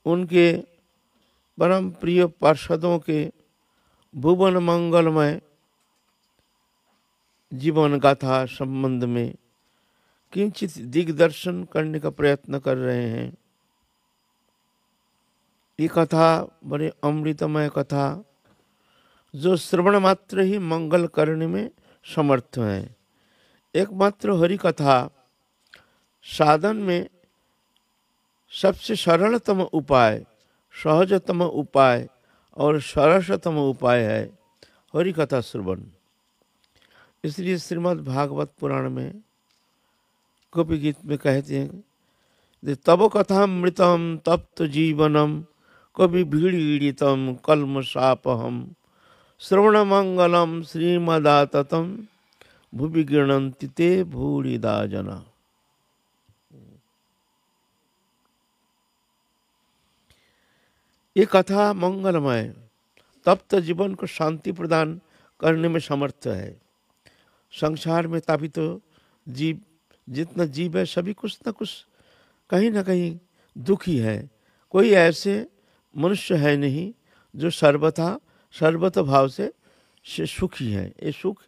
उनके परम प्रिय पार्षदों के भुवन मंगलमय जीवन गाथा संबंध में किंचित दिग्दर्शन करने का प्रयत्न कर रहे हैं। ये कथा बड़े अमृतमय कथा, जो श्रवण मात्र ही मंगल करने में समर्थ है। एकमात्र हरि कथा साधन में सबसे सरलतम उपाय, सहजतम उपाय और सरसतम उपाय है हरि कथा श्रवण। इसलिए श्रीमद् भागवत पुराण में गोपी गीत में कहते हैं, तब कथामृतम तप्त जीवनम कवि भीड़ीड़ितम कल्मषापहम श्रवण मंगलम श्रीमदाततम भुवि गृह्णन्ति ते भूरिदा जना। ये कथा मंगलमय, तप्त जीवन को शांति प्रदान करने में समर्थ है। संसार में तापित जीव, जितना जीव है सभी कुछ न कुछ कहीं ना कहीं दुखी है। कोई ऐसे मनुष्य है नहीं जो सर्वत भाव से सुखी है। ये सुख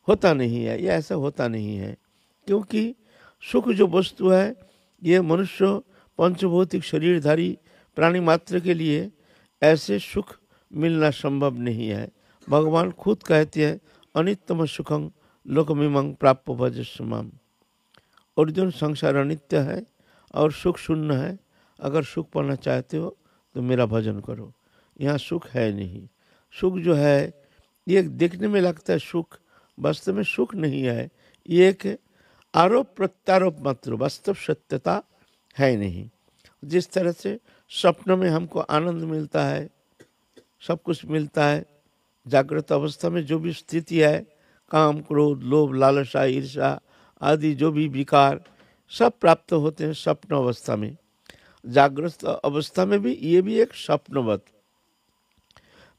होता नहीं है, ये ऐसा होता नहीं है, क्योंकि सुख जो वस्तु है ये मनुष्य पंचभौतिक शरीरधारी प्राणी मात्र के लिए ऐसे सुख मिलना संभव नहीं है। भगवान खुद कहते हैं, अनित्यम सुखं लोकमिमं प्राप्य भजस्यमाम। अर्जुन, संसार अनित्य है और सुख शून्य है। अगर सुख पाना चाहते हो तो मेरा भजन करो। यहाँ सुख है नहीं। सुख जो है ये देखने में लगता है सुख, वास्तव में सुख नहीं है। ये एक आरोप प्रत्यारोप मात्र, वास्तव सत्यता है नहीं। जिस तरह से स्वप्न में हमको आनंद मिलता है, सब कुछ मिलता है, जागृत अवस्था में जो भी स्थिति है, काम क्रोध लोभ लालसा ईर्षा आदि जो भी विकार सब प्राप्त होते हैं स्वप्न अवस्था में। जागृत अवस्था में भी ये भी एक स्वप्नवत,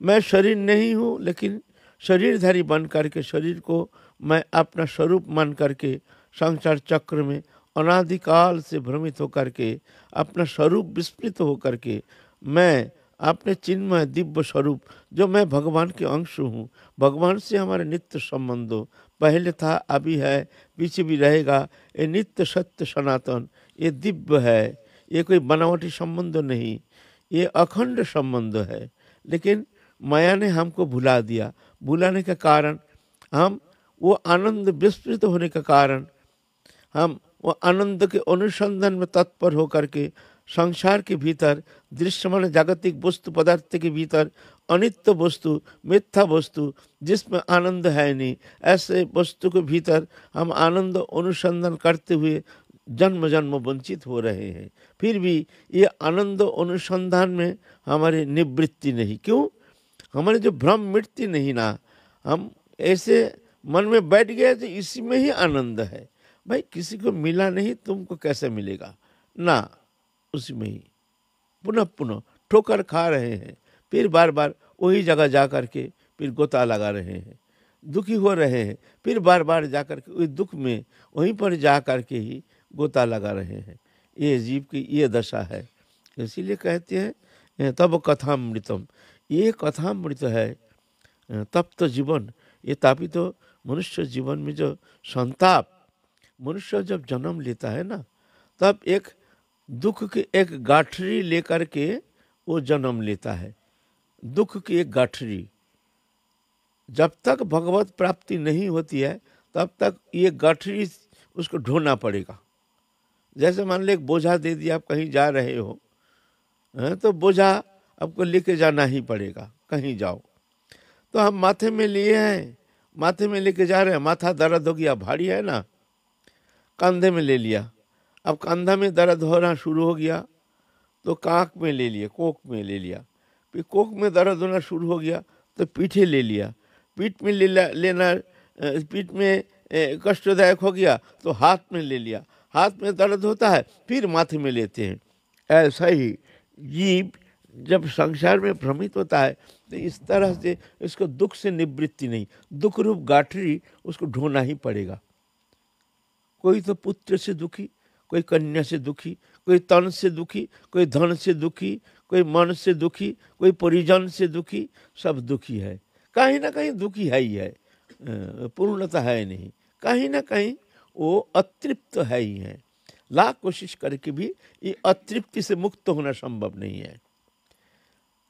मैं शरीर नहीं हूँ लेकिन शरीरधारी बन करके शरीर को मैं अपना स्वरूप मान करके संसार चक्र में अनादिकाल से भ्रमित होकर के अपना स्वरूप विस्मृत होकर के मैं अपने चिन्मय दिव्य स्वरूप जो मैं भगवान के अंश हूँ, भगवान से हमारे नित्य संबंध हो, पहले था अभी है पीछे भी रहेगा, ये नित्य सत्य सनातन, ये दिव्य है, ये कोई बनावटी संबंध नहीं, ये अखंड संबंध है। लेकिन माया ने हमको भुला दिया। भुलाने के कारण हम वो आनंद विस्मृत होने के कारण हम वो आनंद के अनुसंधान में तत्पर होकर के संसार के भीतर दृश्यमान जागतिक वस्तु पदार्थ के भीतर अनित्य वस्तु मिथ्या वस्तु जिसमें आनंद है नहीं, ऐसे वस्तु के भीतर हम आनंद अनुसंधान करते हुए जन्म जन्म वंचित हो रहे हैं। फिर भी ये आनंद अनुसंधान में हमारी निवृत्ति नहीं। क्यों? हमारे जो भ्रम मिटती नहीं ना, हम ऐसे मन में बैठ गए तो इसी में ही आनंद है। भाई किसी को मिला नहीं, तुमको कैसे मिलेगा ना, उसी में ही पुनः पुनः ठोकर खा रहे हैं, फिर बार बार वही जगह जा कर के फिर गोता लगा रहे हैं, दुखी हो रहे हैं, फिर बार बार जा कर के उस दुख में वहीं पर जा कर के ही गोता लगा रहे हैं। ये जीव की ये दशा है। इसीलिए कहते हैं तब कथामृतम, ये कथामृत है। तब तो जीवन, ये तापित तो मनुष्य जीवन में जो संताप, मनुष्य जब जन्म लेता है ना, तब एक दुख की एक गाठरी लेकर के वो जन्म लेता है। दुख की एक गाठरी, जब तक भगवत प्राप्ति नहीं होती है तब तक ये गाठरी उसको ढोना पड़ेगा। जैसे मान लो एक बोझा दे दिया, आप कहीं जा रहे हो तो बोझा आपको लेके जाना ही पड़ेगा, कहीं जाओ। तो हम माथे में लिए हैं, माथे में लेके जा रहे हैं, माथा दर्द हो गया, भारी है ना, कंधे में ले लिया, अब कंधा में दर्द होना शुरू हो गया तो कांख में ले लिया, कोख में ले लिया, फिर कोख में दर्द होना शुरू हो गया तो पीठे ले लिया, पीठ में लेना, पीठ में कष्टदायक हो गया तो हाथ में ले लिया, हाथ में दर्द होता है फिर माथे में लेते हैं। ऐसा ही जीव जब संसार में भ्रमित होता है तो इस तरह से इसको दुख से निवृत्ति नहीं, दुख रूप गाठरी उसको ढोना ही पड़ेगा। कोई तो पुत्र से दुखी, कोई कन्या से दुखी, कोई तन से दुखी, कोई धन से दुखी, कोई मन से दुखी, कोई परिजन से दुखी, सब दुखी है, कहीं ना कहीं दुखी है ही है, पूर्णता है नहीं, कहीं ना कहीं वो अतृप्त है ही है। लाख कोशिश करके भी ये अतृप्ति से मुक्त होना संभव नहीं है।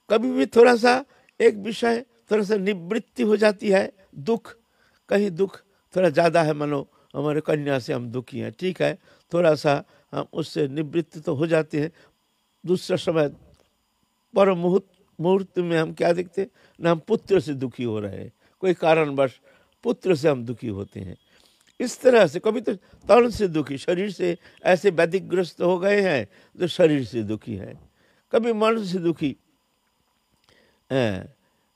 कभी भी थोड़ा सा एक विषय थोड़ा सा निवृत्ति हो जाती है, दुख, कहीं दुख थोड़ा ज़्यादा है, मानो हमारे कन्या से हम दुखी हैं, ठीक है, थोड़ा सा हम उससे निवृत्त तो हो जाते हैं। दूसरा समय पर मुहूर्त में हम क्या देखते हैं ना, हम पुत्र से दुखी हो रहे हैं, कोई कारणवश पुत्र से हम दुखी होते हैं। इस तरह से कभी तो तन से दुखी, शरीर से ऐसे व्याधिग्रस्त हो गए हैं जो शरीर से दुखी है, कभी मन से दुखी है।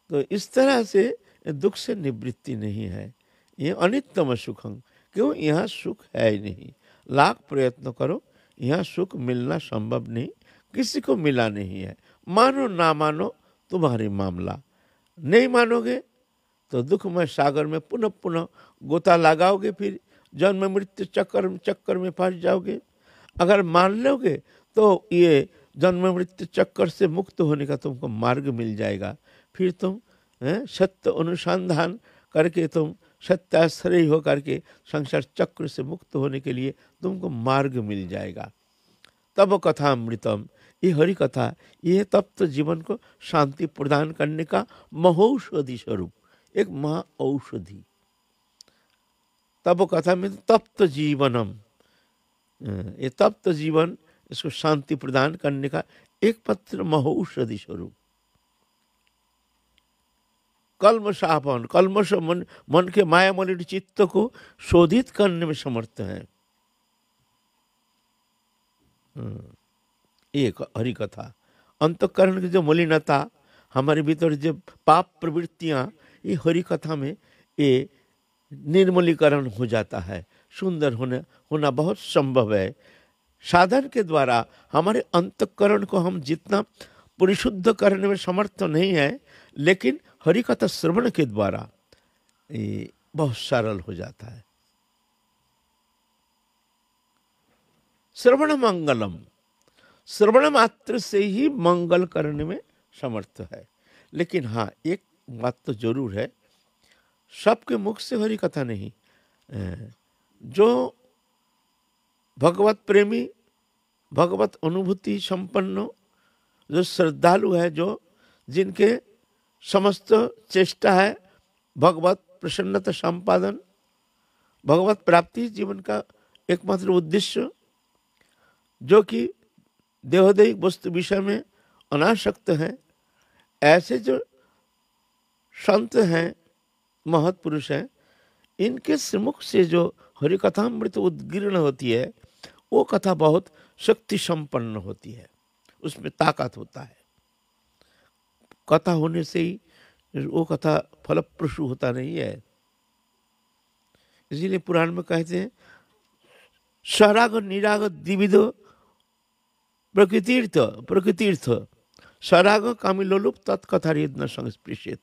तो इस तरह से दुख से निवृत्ति नहीं है। ये अनित्यम सुखम, क्यों, यहाँ सुख है ही नहीं। लाख प्रयत्न करो, यहाँ सुख मिलना संभव नहीं, किसी को मिला नहीं है। मानो ना मानो तुम्हारी मामला, नहीं मानोगे तो दुखमय सागर में पुनः पुनः गोता लगाओगे, फिर जन्म मृत्यु चक्कर में फंस जाओगे। अगर मान लोगे तो ये जन्म मृत्यु चक्कर से मुक्त होने का तुमको मार्ग मिल जाएगा। फिर तुम सत्य अनुसंधान करके तुम सत्याश्रयी हो करके संसार चक्र से मुक्त होने के लिए तुमको मार्ग मिल जाएगा। तब कथा अमृतम, ये हरि कथा, ये तप्त जीवन को शांति प्रदान करने का महौषधि स्वरूप, एक महा औषधि। तब कथा में तप्त जीवनम, ये तप्त जीवन, इसको शांति प्रदान करने का एक पत्र महौषधि स्वरूप। कल्मषापन, कल्मष मन के माया मलिन चित्त को शोधित करने में समर्थ है। एक हरि कथा, अंतःकरण की जो मलिनता, हमारे भीतर जो पाप प्रवृत्तियां, ये हरि कथा में ये निर्मलीकरण हो जाता है। सुंदर होना बहुत संभव है। साधन के द्वारा हमारे अंतःकरण को हम जितना परिशुद्ध करने में समर्थ नहीं है, लेकिन हरि कथा श्रवण के द्वारा ये बहुत सरल हो जाता है। श्रवण मंगलम, श्रवण मात्र से ही मंगल करने में समर्थ है। लेकिन हाँ, एक बात तो जरूर है, सबके मुख से हरि कथा नहीं। जो भगवत प्रेमी, भगवत अनुभूति संपन्न, जो श्रद्धालु है, जो जिनके समस्त चेष्टा है भगवत प्रसन्नता संपादन, भगवत प्राप्ति जीवन का एकमात्र उद्देश्य, जो कि देहोदैहिक वस्तु विषय में अनासक्त हैं, ऐसे जो संत हैं, महत् पुरुष हैं, इनके सम्मुख से जो हरि कथामृत उद्गीर्ण होती है, वो कथा बहुत शक्ति संपन्न होती है, उसमें ताकत होता है। कथा होने से ही वो कथा फलप्रसू होता नहीं है। इसीलिए पुराण में कहते हैं, सराग निराग द्विविध प्रकृतीर्थ सराग कामिलोलुप तत्कथारिद न संस्पृशेत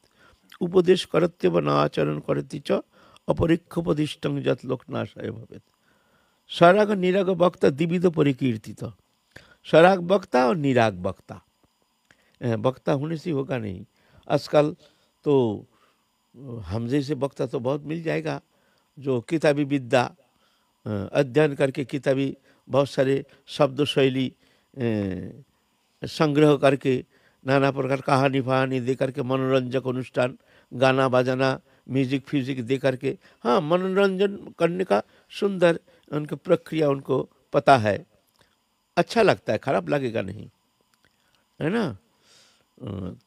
उपदेश करत्य व न आचरण करती च अपरिक्षोपदिष्टं जत लोकनाशाय भवेत। सराग निराग वक्ता द्विविध परिकीर्तित, सराग वक्ता और निराग वक्ता। वक्ता होने से होगा नहीं। आजकल तो हम जैसे वक्ता तो बहुत मिल जाएगा, जो किताबी विद्या अध्ययन करके किताबी बहुत सारे शब्द शैली संग्रह करके नाना प्रकार कहानी फहानी दे करके मनोरंजक अनुष्ठान, गाना बजाना, म्यूजिक फ्यूजिक दे करके, हाँ, मनोरंजन करने का सुंदर उनकी प्रक्रिया उनको पता है, अच्छा लगता है, खराब लगेगा नहीं, है ना।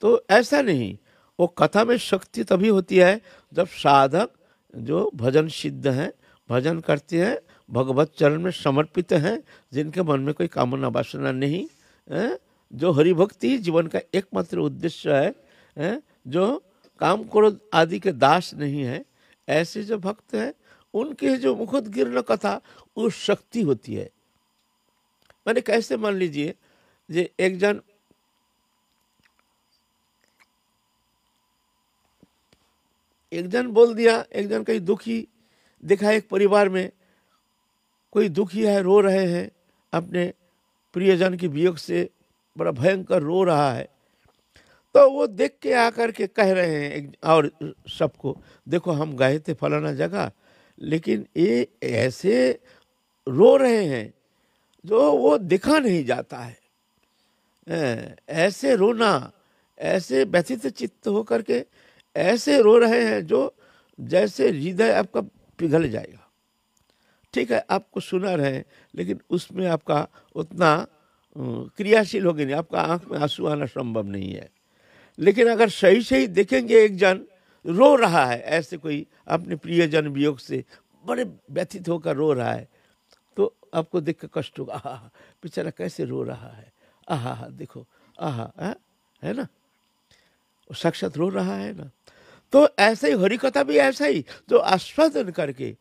तो ऐसा नहीं, वो कथा में शक्ति तभी होती है जब साधक जो भजन सिद्ध हैं, भजन करते हैं, भगवत चरण में समर्पित हैं, जिनके मन में कोई कामना वासना नहीं है, जो हरिभक्ति जीवन का एकमात्र उद्देश्य है, जो काम क्रोध आदि के दास नहीं है, ऐसे जो भक्त हैं, उनके जो मुखोद्गीर्ण कथा वो शक्ति होती है। मैंने कैसे, मान लीजिए जे एक जन बोल दिया, एक जन कहीं दुखी देखा, एक परिवार में कोई दुखी है, रो रहे हैं अपने प्रियजन के वियोग से, बड़ा भयंकर रो रहा है, तो वो देख के आकर के कह रहे हैं और सबको, देखो हम गए थे फलाना जगह, लेकिन ये ऐसे रो रहे हैं जो वो देखा नहीं जाता है। ऐसे रोना, ऐसे व्यथित चित्त होकर के ऐसे रो रहे हैं जो जैसे हृदय आपका पिघल जाएगा। ठीक है, आपको सुना रहे हैं, लेकिन उसमें आपका उतना क्रियाशील होगी नहीं, आपका आंख में आंसू आना संभव नहीं है। लेकिन अगर सही सही देखेंगे, एक जन रो रहा है, ऐसे कोई अपने प्रियजन वियोग से बड़े व्यथित होकर रो रहा है, तो आपको देख के कष्ट होगा, आहा बेचारा कैसे रो रहा है, आहा देखो, आहा है ना, वो साक्षात रो रहा है ना। तो ऐसे ही हरि कथा भी ऐसा ही, जो आस्वादन करके,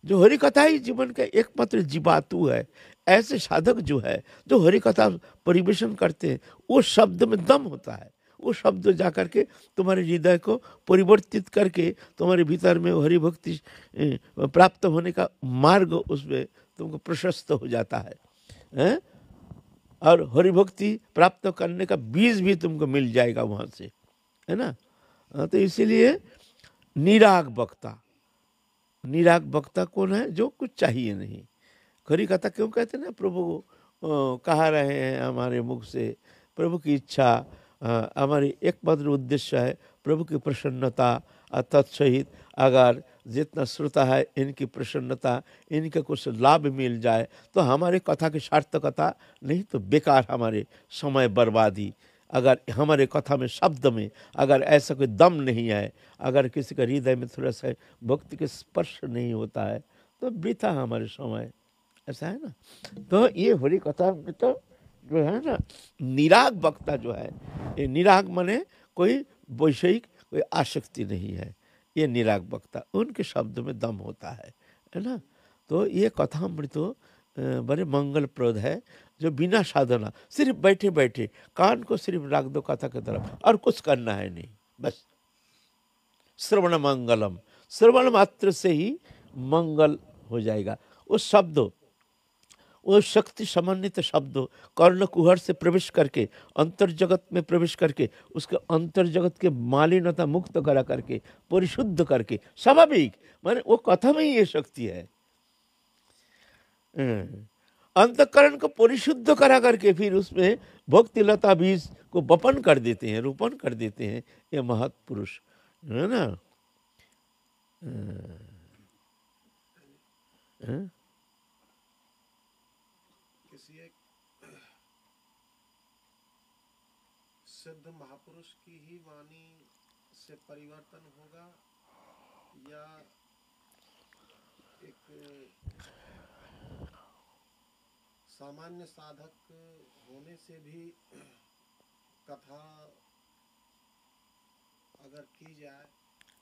जो हरि कथा ही जीवन का एकमात्र जीवातु है। ऐसे साधक जो है, जो हरि कथा परिवेशन करते हैं, वो शब्द में दम होता है। वो शब्द जाकर के तुम्हारे हृदय को परिवर्तित करके तुम्हारे भीतर में हरि भक्ति प्राप्त होने का मार्ग उसमें तुमको प्रशस्त हो जाता है? और हरि भक्ति प्राप्त करने का बीज भी तुमको मिल जाएगा वहाँ से, है ना। तो इसीलिए निराग वक्ता, निराग वक्ता कौन है? जो कुछ चाहिए नहीं। हरि कथा क्यों कहते हैं ना, प्रभु कहा रहे हैं हमारे मुख से, प्रभु की इच्छा, हमारी एकमात्र उद्देश्य है प्रभु की प्रसन्नता। तत्सहित अगर जितना श्रोता है इनकी प्रसन्नता, इनके कुछ लाभ मिल जाए तो हमारे कथा की सार्थकता, नहीं तो बेकार हमारे समय बर्बादी। अगर हमारे कथा में, शब्द में अगर ऐसा कोई दम नहीं है, अगर किसी का हृदय में थोड़ा सा भक्ति के स्पर्श नहीं होता है, तो वृथा हमारे समय, ऐसा है ना। तो ये हरि कथा में तो जो है ना, निराग वक्ता जो है, ये निराग माने कोई वैषयिक कोई आसक्ति नहीं है, ये निराग वक्ता, उनके शब्द में दम होता है ना। तो ये कथामृत बड़े मंगलप्रद है, जो बिना साधना, सिर्फ बैठे बैठे कान को सिर्फ रख दो कथा की तरफ, और कुछ करना है नहीं, बस श्रवण मंगलम, श्रवण मात्र से ही मंगल हो जाएगा। वो शब्द, वो शक्ति समन्वित शब्द कर्ण कुहर से प्रवेश करके, अंतर जगत में प्रवेश करके, उसके अंतर जगत के मालिन्यता मुक्त करा करके, परिशुद्ध करके, स्वाभाविक माने वो कथा में ही ये शक्ति है। अंतकरण को परिशुद्ध करा करके फिर उसमें भक्ति लता बीज को बपन कर देते हैं, रोपण कर देते हैं ये महत् पुरुष, है ना। किसी एक सिद्ध महापुरुष की ही वाणी से परिवर्तन होगा, या एक सामान्य साधक होने से भी कथा अगर की जाए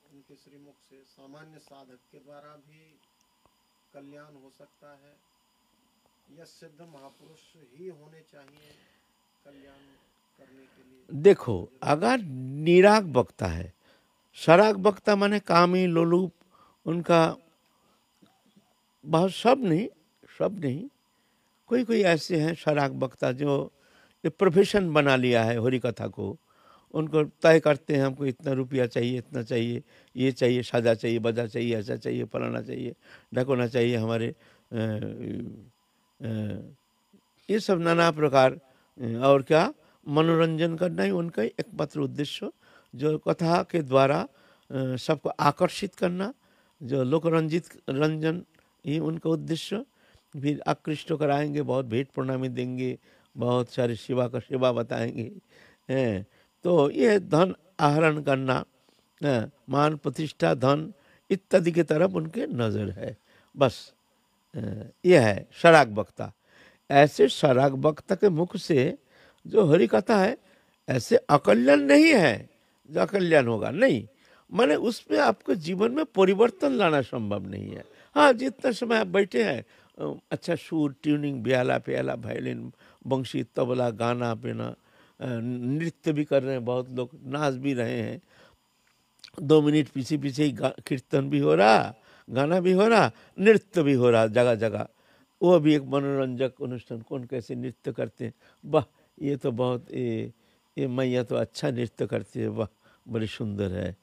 उनके श्रीमुख से, सामान्य साधक के द्वारा भी कल्याण हो सकता है, या सिद्ध महापुरुष ही होने चाहिए कल्याण करने के लिए? देखो, अगर निराग वक्ता है, सराग वक्ता माने कामी लोलुप, उनका बहुत सब नहीं, कोई कोई ऐसे हैं सराग वक्ता जो ये प्रोफेशन बना लिया है हरि कथा को। उनको तय करते हैं हमको इतना रुपया चाहिए, इतना चाहिए, ये चाहिए, साजा चाहिए, बजा चाहिए, ऐसा चाहिए, फलाना चाहिए, ढकोना चाहिए, हमारे ये सब नाना प्रकार, और क्या मनोरंजन करना ही उनका एकमात्र उद्देश्य, जो कथा के द्वारा सबको आकर्षित करना, जो लोक रंजन ही उनका उद्देश्य। फिर आकृष्ट कराएंगे, बहुत भेंट प्रणामी देंगे, बहुत सारे सेवा का सेवा बताएंगे, हैं। तो ये धन आहरण करना, मान प्रतिष्ठा धन इत्यादि की तरफ उनके नज़र है, बस ये है सराग वक्ता। ऐसे सराग वक्ता के मुख से जो हरि कथा है, ऐसे अकल्याण नहीं है जो अकल्याण होगा, नहीं, माने उसमें आपको जीवन में परिवर्तन लाना संभव नहीं है। हाँ, जितना समय आप बैठे हैं, अच्छा सुर, ट्यूनिंग, ब्याला प्याला, वायलिन, बंशी, तबला, गाना पीना, नृत्य भी कर रहे हैं, बहुत लोग नाच भी रहे हैं, 2 मिनट पीछे पीछे ही कीर्तन भी हो रहा, गाना भी हो रहा, नृत्य भी हो रहा जगह जगह। वो भी एक मनोरंजक अनुष्ठान, कौन कैसे नृत्य करते हैं, वाह, ये तो बहुत ये मैया तो अच्छा नृत्य करती है, वाह बड़ी सुंदर है।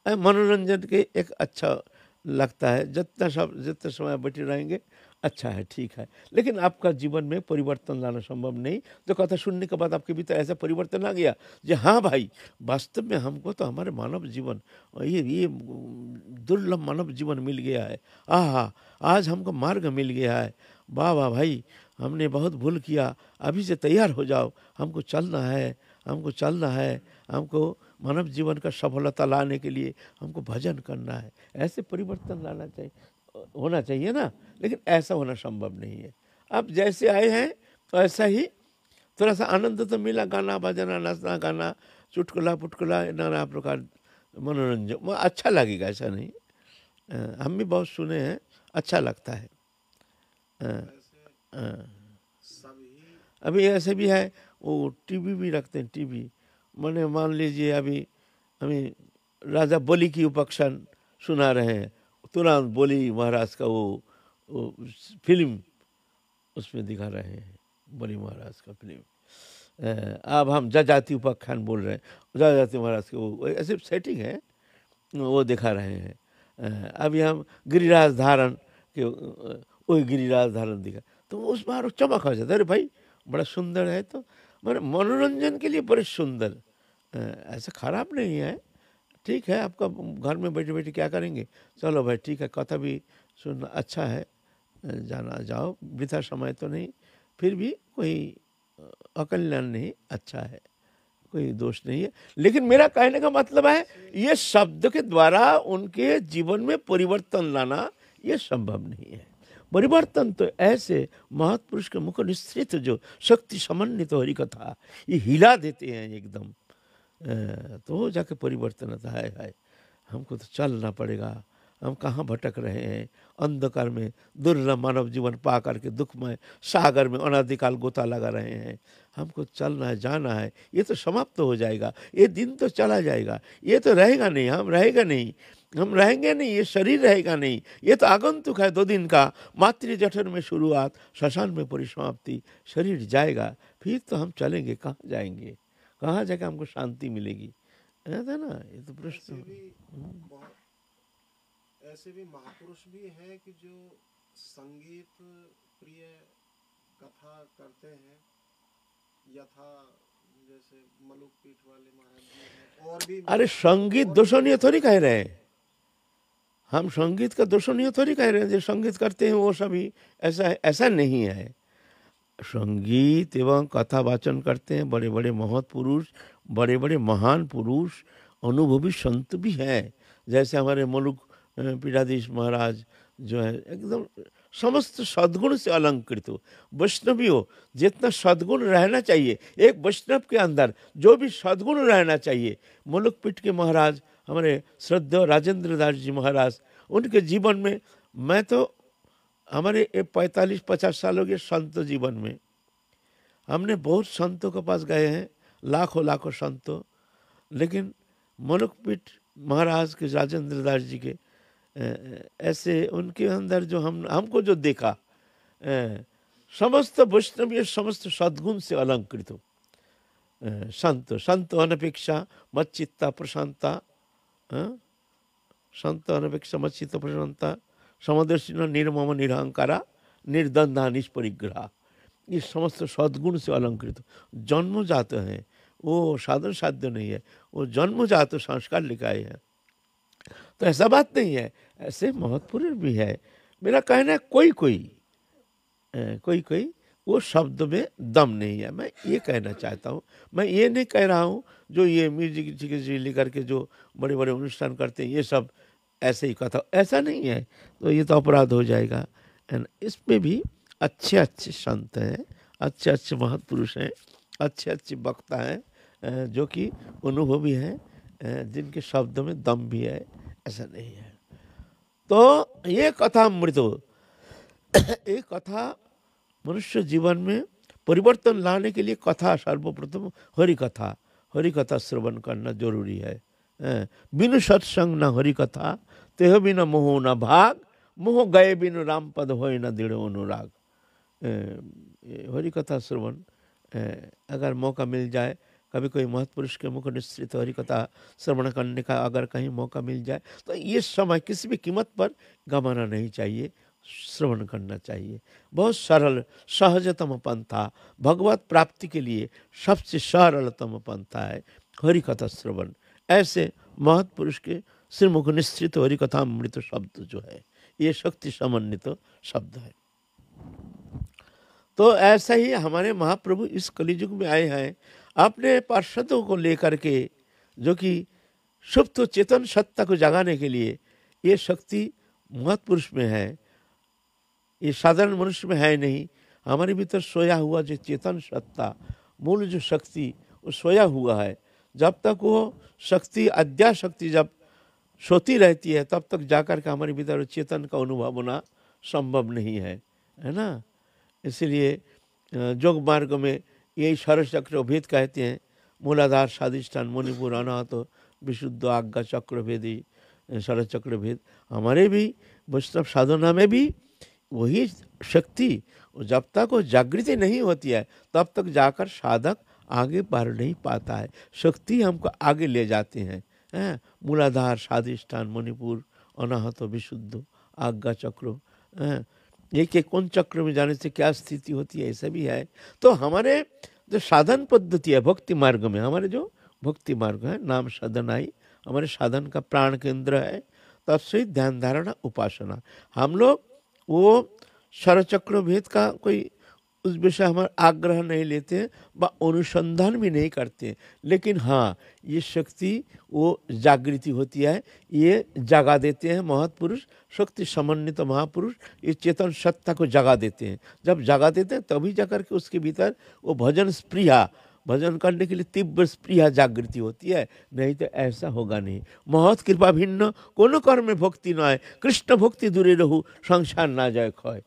मनोरंजन के एक अच्छा लगता है, जितना समय बैठे रहेंगे अच्छा है, ठीक है। लेकिन आपका जीवन में परिवर्तन लाना संभव नहीं। तो कथा सुनने के बाद आपके भीतर ऐसा परिवर्तन आ गया कि हाँ भाई, वास्तव में हमको तो हमारे मानव जीवन, ये दुर्लभ मानव जीवन मिल गया है। आहा, आज हमको मार्ग मिल गया है। वाह वाह भाई, हमने बहुत भूल किया, अभी से तैयार हो जाओ, हमको चलना है, हमको चलना है, हमको मानव जीवन का सफलता लाने के लिए हमको भजन करना है। ऐसे परिवर्तन लाना चाहिए, होना चाहिए ना। लेकिन ऐसा होना संभव नहीं है। अब जैसे आए हैं तो ऐसा ही थोड़ा सा आनंद तो मिला, गाना बजाना, नाचना गाना, चुटकुला पुटकुला, नाना प्रकार मनोरंजन, वो अच्छा लगेगा, ऐसा नहीं। हम भी बहुत सुने हैं, अच्छा लगता है। सभी अभी ऐसे भी है, वो टीवी भी रखते हैं, टीवी मैंने मान लीजिए अभी हमें राजा बलि की उपाख्यान सुना रहे हैं, तुरंत बलि महाराज का वो फिल्म उसमें दिखा रहे हैं, बलि महाराज का फिल्म। अब हम जजाति उपाख्यान बोल रहे हैं, जजाति महाराज के वो ऐसे सेटिंग है, वो दिखा रहे हैं। अभी हम गिरिराज धारण के वही गिरिराज धारण दिखा, तो उस बार चमक आ जाता है, अरे भाई बड़ा सुंदर है। तो मैंने मनोरंजन के लिए बड़े सुंदर, ऐसा खराब नहीं है, ठीक है। आपका घर में बैठे बैठे क्या करेंगे, चलो भाई ठीक है, कथा भी सुनना अच्छा है, जाना जाओ, वृथा समय तो नहीं, फिर भी कोई अकल्याण नहीं, अच्छा है, कोई दोष नहीं है। लेकिन मेरा कहने का मतलब है, ये शब्द के द्वारा उनके जीवन में परिवर्तन लाना ये संभव नहीं है। परिवर्तन तो ऐसे महापुरुष के मुख निश्चित जो शक्ति समन्वित हरि कथा, ये हिला देते हैं एकदम, तो जाके परिवर्तन आता है। हमको तो चलना पड़ेगा, हम कहाँ भटक रहे हैं, अंधकार में दुर्लभ मानव जीवन पा करके दुखमय सागर में अनादिकाल गोता लगा रहे हैं। हमको चलना है, जाना है, ये तो समाप्त हो जाएगा, ये दिन तो चला जाएगा, ये तो रहेगा नहीं, हम रहेगा नहीं, हम रहेंगे नहीं, ये शरीर रहेगा नहीं, ये तो आगंतुक है, 2 दिन का, मातृ जठर में शुरुआत, श्मशान में परिसमाप्ति, शरीर जाएगा, फिर तो हम चलेंगे, कहाँ जाएंगे, कहाँ जाकर हमको शांति मिलेगी, है ना। ये तो प्रश्न। ऐसे भी महापुरुष भी हैं कि जो संगीत प्रिय कथा करते हैं, यथा जैसे मलुक पीठ वाले महाराज जी हैं, और भी अरे संगीत दोषणीय थोड़ी कह रहे हैं हम, संगीत का दोषणीय थोड़ी कह रहे हैं, जो संगीत करते हैं वो सभी ऐसा नहीं है। संगीत एवं कथा वाचन करते हैं बड़े बड़े महत् पुरुष, बड़े बड़े महान पुरुष, अनुभवी संत भी हैं, जैसे हमारे मलुक पीठाधीश महाराज जो है एकदम समस्त सद्गुण से अलंकृत हो, वैष्णवी हो, जितना सद्गुण रहना चाहिए एक वैष्णव के अंदर, जो भी सद्गुण रहना चाहिए, मलुक पीठ के महाराज हमारे श्रद्धेय राजेंद्र दास जी महाराज, उनके जीवन में मैं तो हमारे 45-50 सालों के संत जीवन में हमने बहुत संतों के पास गए हैं, लाखों लाखों संतों, लेकिन मलुक पीठ महाराज के राजेंद्र दास जी के ऐसे उनके अंदर जो हमको जो देखा, समस्त वैष्णवीय समस्त सद्गुण से अलंकृत हो, संत अनपेक्षा मच्चित्ता प्रशांता, संत अनपेक्षा मच्चित्ता प्रशांता, समदर्शिन निर्मम निरहंकारा निर्दंधा निष्परिग्रहा, ये समस्त सद्गुण से अलंकृत, जन्मजात है, वो साधन साध्य नहीं है, वो जन्मजात संस्कार लिखाए हैं। तो ऐसा बात नहीं है, ऐसे महत्वपूर्ण भी है। मेरा कहना है कोई कोई वो शब्द में दम नहीं है, मैं ये कहना चाहता हूँ। मैं ये नहीं कह रहा हूँ जो ये म्यूजिक जी लेकर के जो बड़े बड़े अनुष्ठान करते हैं ये सब ऐसे ही कथा, ऐसा नहीं है, तो ये तो अपराध हो जाएगा। इसमें भी अच्छे अच्छे संत हैं, अच्छे अच्छे महत्पुरुष हैं, अच्छे अच्छे वक्ता हैं, जो कि अनुभवी हैं, जिनके शब्द में दम भी है, ऐसा नहीं है। तो ये कथा मृत्यु, एक कथा मनुष्य जीवन में परिवर्तन लाने के लिए कथा सर्वप्रथम हरि कथा श्रवण करना जरूरी है। बिनु सत्संग न हरि कथा, तेह बिना मोह न भाग, मोह गए बिनु राम पद होय न दृढ़ अनुराग। हरि कथा श्रवण अगर मौका मिल जाए, कभी कोई महत्पुरुष के मुख निश्रित हरि कथा श्रवण करने का अगर कहीं मौका मिल जाए तो ये समय किसी भी कीमत पर गंवाना नहीं चाहिए, श्रवण करना चाहिए। बहुत सरल सहजतम पंथा, भगवत प्राप्ति के लिए सबसे सरलतम पंथा है हरि कथा श्रवण। ऐसे महत्पुरुष के श्रीमुख निश्चित हरि कथा अमृत शब्द जो है ये शक्ति समन्वित शब्द है। तो ऐसा ही हमारे महाप्रभु इस कलियुग में आए हैं अपने पार्षदों को लेकर के, जो कि सुप्त चेतन सत्ता को जगाने के लिए। ये शक्ति महत्पुरुष में है, ये साधारण मनुष्य में है नहीं। हमारे भीतर सोया हुआ जो चेतन सत्ता, मूल जो शक्ति वो सोया हुआ है। जब तक वो शक्ति अद्या शक्ति जब सोती रहती है तब तक जाकर के हमारे भीतर चेतन का अनुभव होना संभव नहीं है ना। इसलिए योग मार्ग में यही षडचक्र भेद कहते हैं, मूलाधार स्वादिष्ठान मणिपुर अनाहत विशुद्ध आज्ञा चक्र भेदी षडचक्र भेद। हमारे भी वैष्णव साधना में भी वही शक्ति, जब तक वो जागृति नहीं होती है तब तक जाकर साधक आगे बढ़ नहीं पाता है। शक्ति हमको आगे ले जाते हैं। मूलाधार स्वादिष्ठान मणिपुर अनाहत विशुद्ध आज्ञा चक्र, एक एक कौन चक्र में जाने से क्या स्थिति होती है ऐसा भी है। तो हमारे जो साधन पद्धति है भक्ति मार्ग में, हमारे जो भक्ति मार्ग है नाम साधना ही हमारे साधन का प्राण केंद्र है। तत्सहित ध्यान धारणा उपासना। हम लोग वो षडचक्र भेद का कोई उस विषय हमारा आग्रह नहीं लेते हैं व अनुसंधान भी नहीं करते, लेकिन हाँ ये शक्ति वो जागृति होती है, ये जगा देते हैं महत्पुरुष, शक्ति समन्वित महापुरुष ये चेतन सत्ता को जगा देते हैं। जब जगा देते हैं तभी जाकर के उसके भीतर वो भजन स्प्रिया, भजन करने के लिए तीव्र स्प्रिया जागृति होती है, नहीं तो ऐसा होगा नहीं। महत कृपा भिन्न कोनो कर्म में भक्ति न आए, कृष्ण भक्ति दूरे रहू संसार ना जाए क्षय।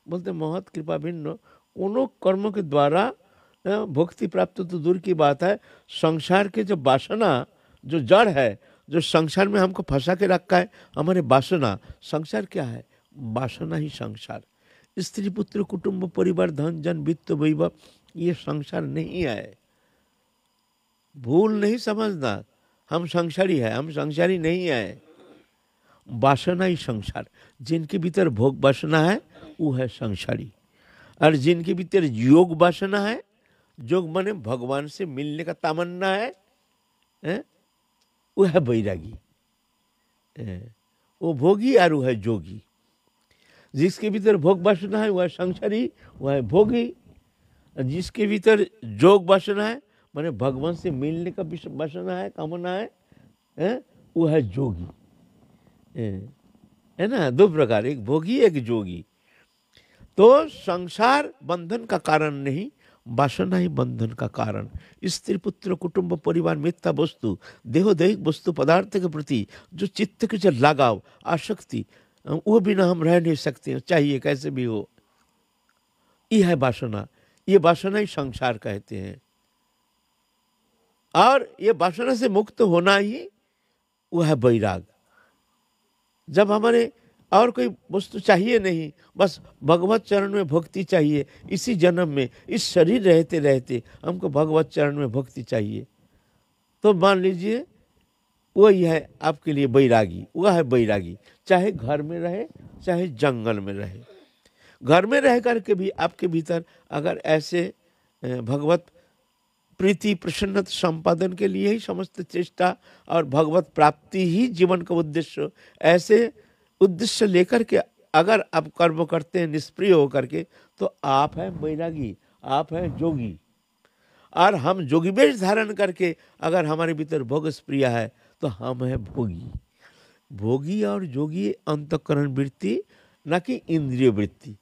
बोलते महत कृपा भिन्न कोनो कर्म के द्वारा भक्ति प्राप्त तो दूर की बात है, संसार के जो वासना जो जड़ है, जो संसार में हमको फंसा के रखा है हमारे वासना। संसार क्या है? वासना ही संसार। स्त्री पुत्र कुटुंब परिवार धन जन वित्त वैभव ये संसार नहीं है। भूल नहीं समझना, हम संसारी है, हम संसारी नहीं है। वासना ही संसार। जिनके भीतर भोग वासना है वो है संसारी, और जिनके भीतर योग वासना है, योग माने भगवान से मिलने का तमन्ना है, वो है बैरागी, वो भोगी और वो है जोगी। जिसके भीतर भोग वासना है वह है संसारी, वह है भोगी। जिसके भीतर योग वासना है माने भगवान से मिलने का वासना है, कामना है, वो है जोगी, है ना। दो प्रकार, एक भोगी एक जोगी। तो संसार बंधन का कारण नहीं, वासना ही बंधन का कारण। स्त्री पुत्र कुटुंब परिवार मिथ्या वस्तु देहोदैहिक वस्तु पदार्थ के प्रति जो चित्त के जो लगाव आसक्ति, वो बिना हम रह नहीं सकते, चाहिए कैसे भी हो। ये है वासना, ये वासना ही संसार कहते हैं। और ये वासना से मुक्त होना ही वो है वैराग। जब हमारे और कोई वस्तु चाहिए नहीं, बस भगवत चरण में भक्ति चाहिए, इसी जन्म में इस शरीर रहते रहते हमको भगवत चरण में भक्ति चाहिए, तो मान लीजिए वही है आपके लिए बैरागी। वह है बैरागी, चाहे घर में रहे चाहे जंगल में रहे। घर में रह करके भी आपके भीतर अगर ऐसे भगवत प्रीति प्रसन्नता संपादन के लिए ही समस्त चेष्टा और भगवत प्राप्ति ही जीवन का उद्देश्य, ऐसे उद्देश्य लेकर के अगर आप कर्म करते हैं निष्प्रिय होकर के, तो आप हैं बैरागी, आप हैं जोगी। और हम जोगी वेश धारण करके अगर हमारे भीतर भोग स्प्रिया है तो हम हैं भोगी। भोगी और जोगी अंतःकरण वृत्ति, न कि इंद्रिय वृत्ति,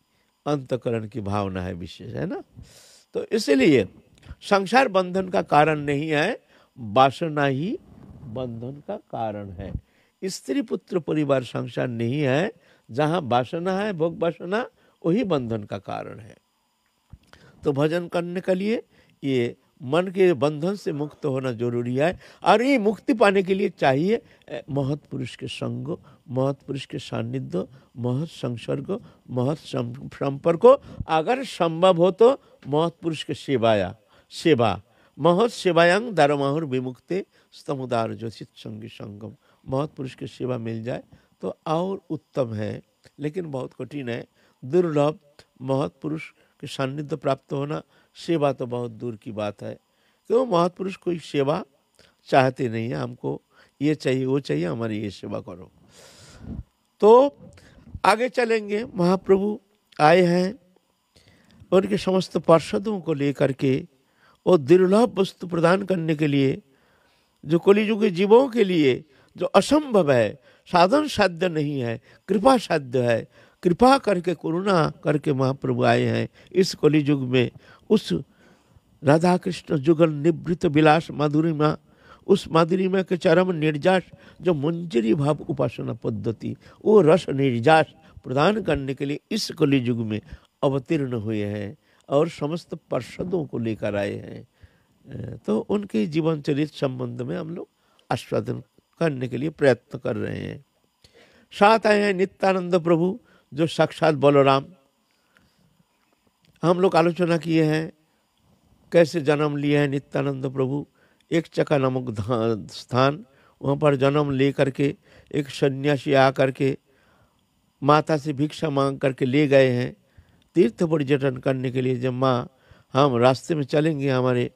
अंतःकरण की भावना है विशेष, है ना। तो इसलिए संसार बंधन का कारण नहीं है, वासना ही बंधन का कारण है। स्त्री पुत्र परिवार संसार नहीं है, जहाँ वासना है भोग वासना वही बंधन का कारण है। तो भजन करने के लिए ये मन के बंधन से मुक्त होना जरूरी है, और ये मुक्ति पाने के लिए चाहिए महत्पुरुष के संग, महत्पुरुष के सानिध्य, महत् संसर्ग, महत् संपर्क, अगर संभव हो तो महत्पुरुष के सेवाया। सेवा महत सेवायंग दारमाहुर विमुक्ते स्तमुदार जोशित संगी संगम। महत पुरुष की सेवा मिल जाए तो और उत्तम है, लेकिन बहुत कठिन है, दुर्लभ। महत पुरुष के सान्निध्य प्राप्त होना, सेवा तो बहुत दूर की बात है। क्यों? महत पुरुष कोई सेवा चाहते नहीं है, हमको ये चाहिए वो चाहिए, हमारी ये सेवा करो। तो आगे चलेंगे। महाप्रभु आए हैं उनके समस्त पार्षदों को लेकर के, और दुर्लभ वस्तु प्रदान करने के लिए, जो कलियुग के जीवों के लिए जो असंभव है, साधन साध्य नहीं है, कृपा साध्य है। कृपा करके करुणा करके महाप्रभु आए हैं इस कलियुग में। उस राधा कृष्ण जुगल निवृत्त विलास माधुरिमा, उस माधुरिमा के चरम निर्जास जो मंजरी भाव उपासना पद्धति, वो रस निर्जास प्रदान करने के लिए इस कलियुग में अवतीर्ण हुए हैं और समस्त पार्षदों को लेकर आए हैं। तो उनके जीवन चरित्र संबंध में हम लोग आस्वादन करने के लिए प्रयत्न कर रहे हैं। साथ आए हैं नित्यानंद प्रभु जो साक्षात बलराम। हम लोग आलोचना किए हैं कैसे जन्म लिए हैं नित्यानंद प्रभु। एक चका नामक स्थान, वहाँ पर जन्म ले करके एक सन्यासी आकर के माता से भिक्षा मांग करके ले गए हैं तीर्थ पर्यटन करने के लिए। जब माँ हम रास्ते में चलेंगे, हमारे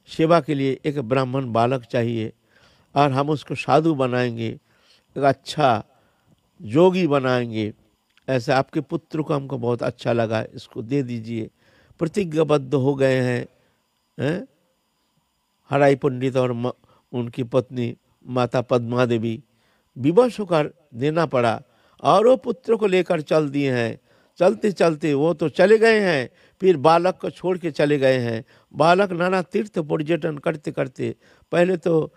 सेवा के लिए एक ब्राह्मण बालक चाहिए और हम उसको साधु बनाएंगे, एक अच्छा जोगी बनाएंगे, ऐसे आपके पुत्र को हमको बहुत अच्छा लगा, इसको दे दीजिए। प्रतिज्ञाबद्ध हो गए हैं। हराई पंडित और उनकी पत्नी माता पद्मा देवी विवश होकर देना पड़ा और वो पुत्र को लेकर चल दिए हैं। चलते चलते वो तो चले गए हैं, फिर बालक को छोड़ के चले गए हैं। बालक नाना तीर्थ पर्यटन करते करते पहले तो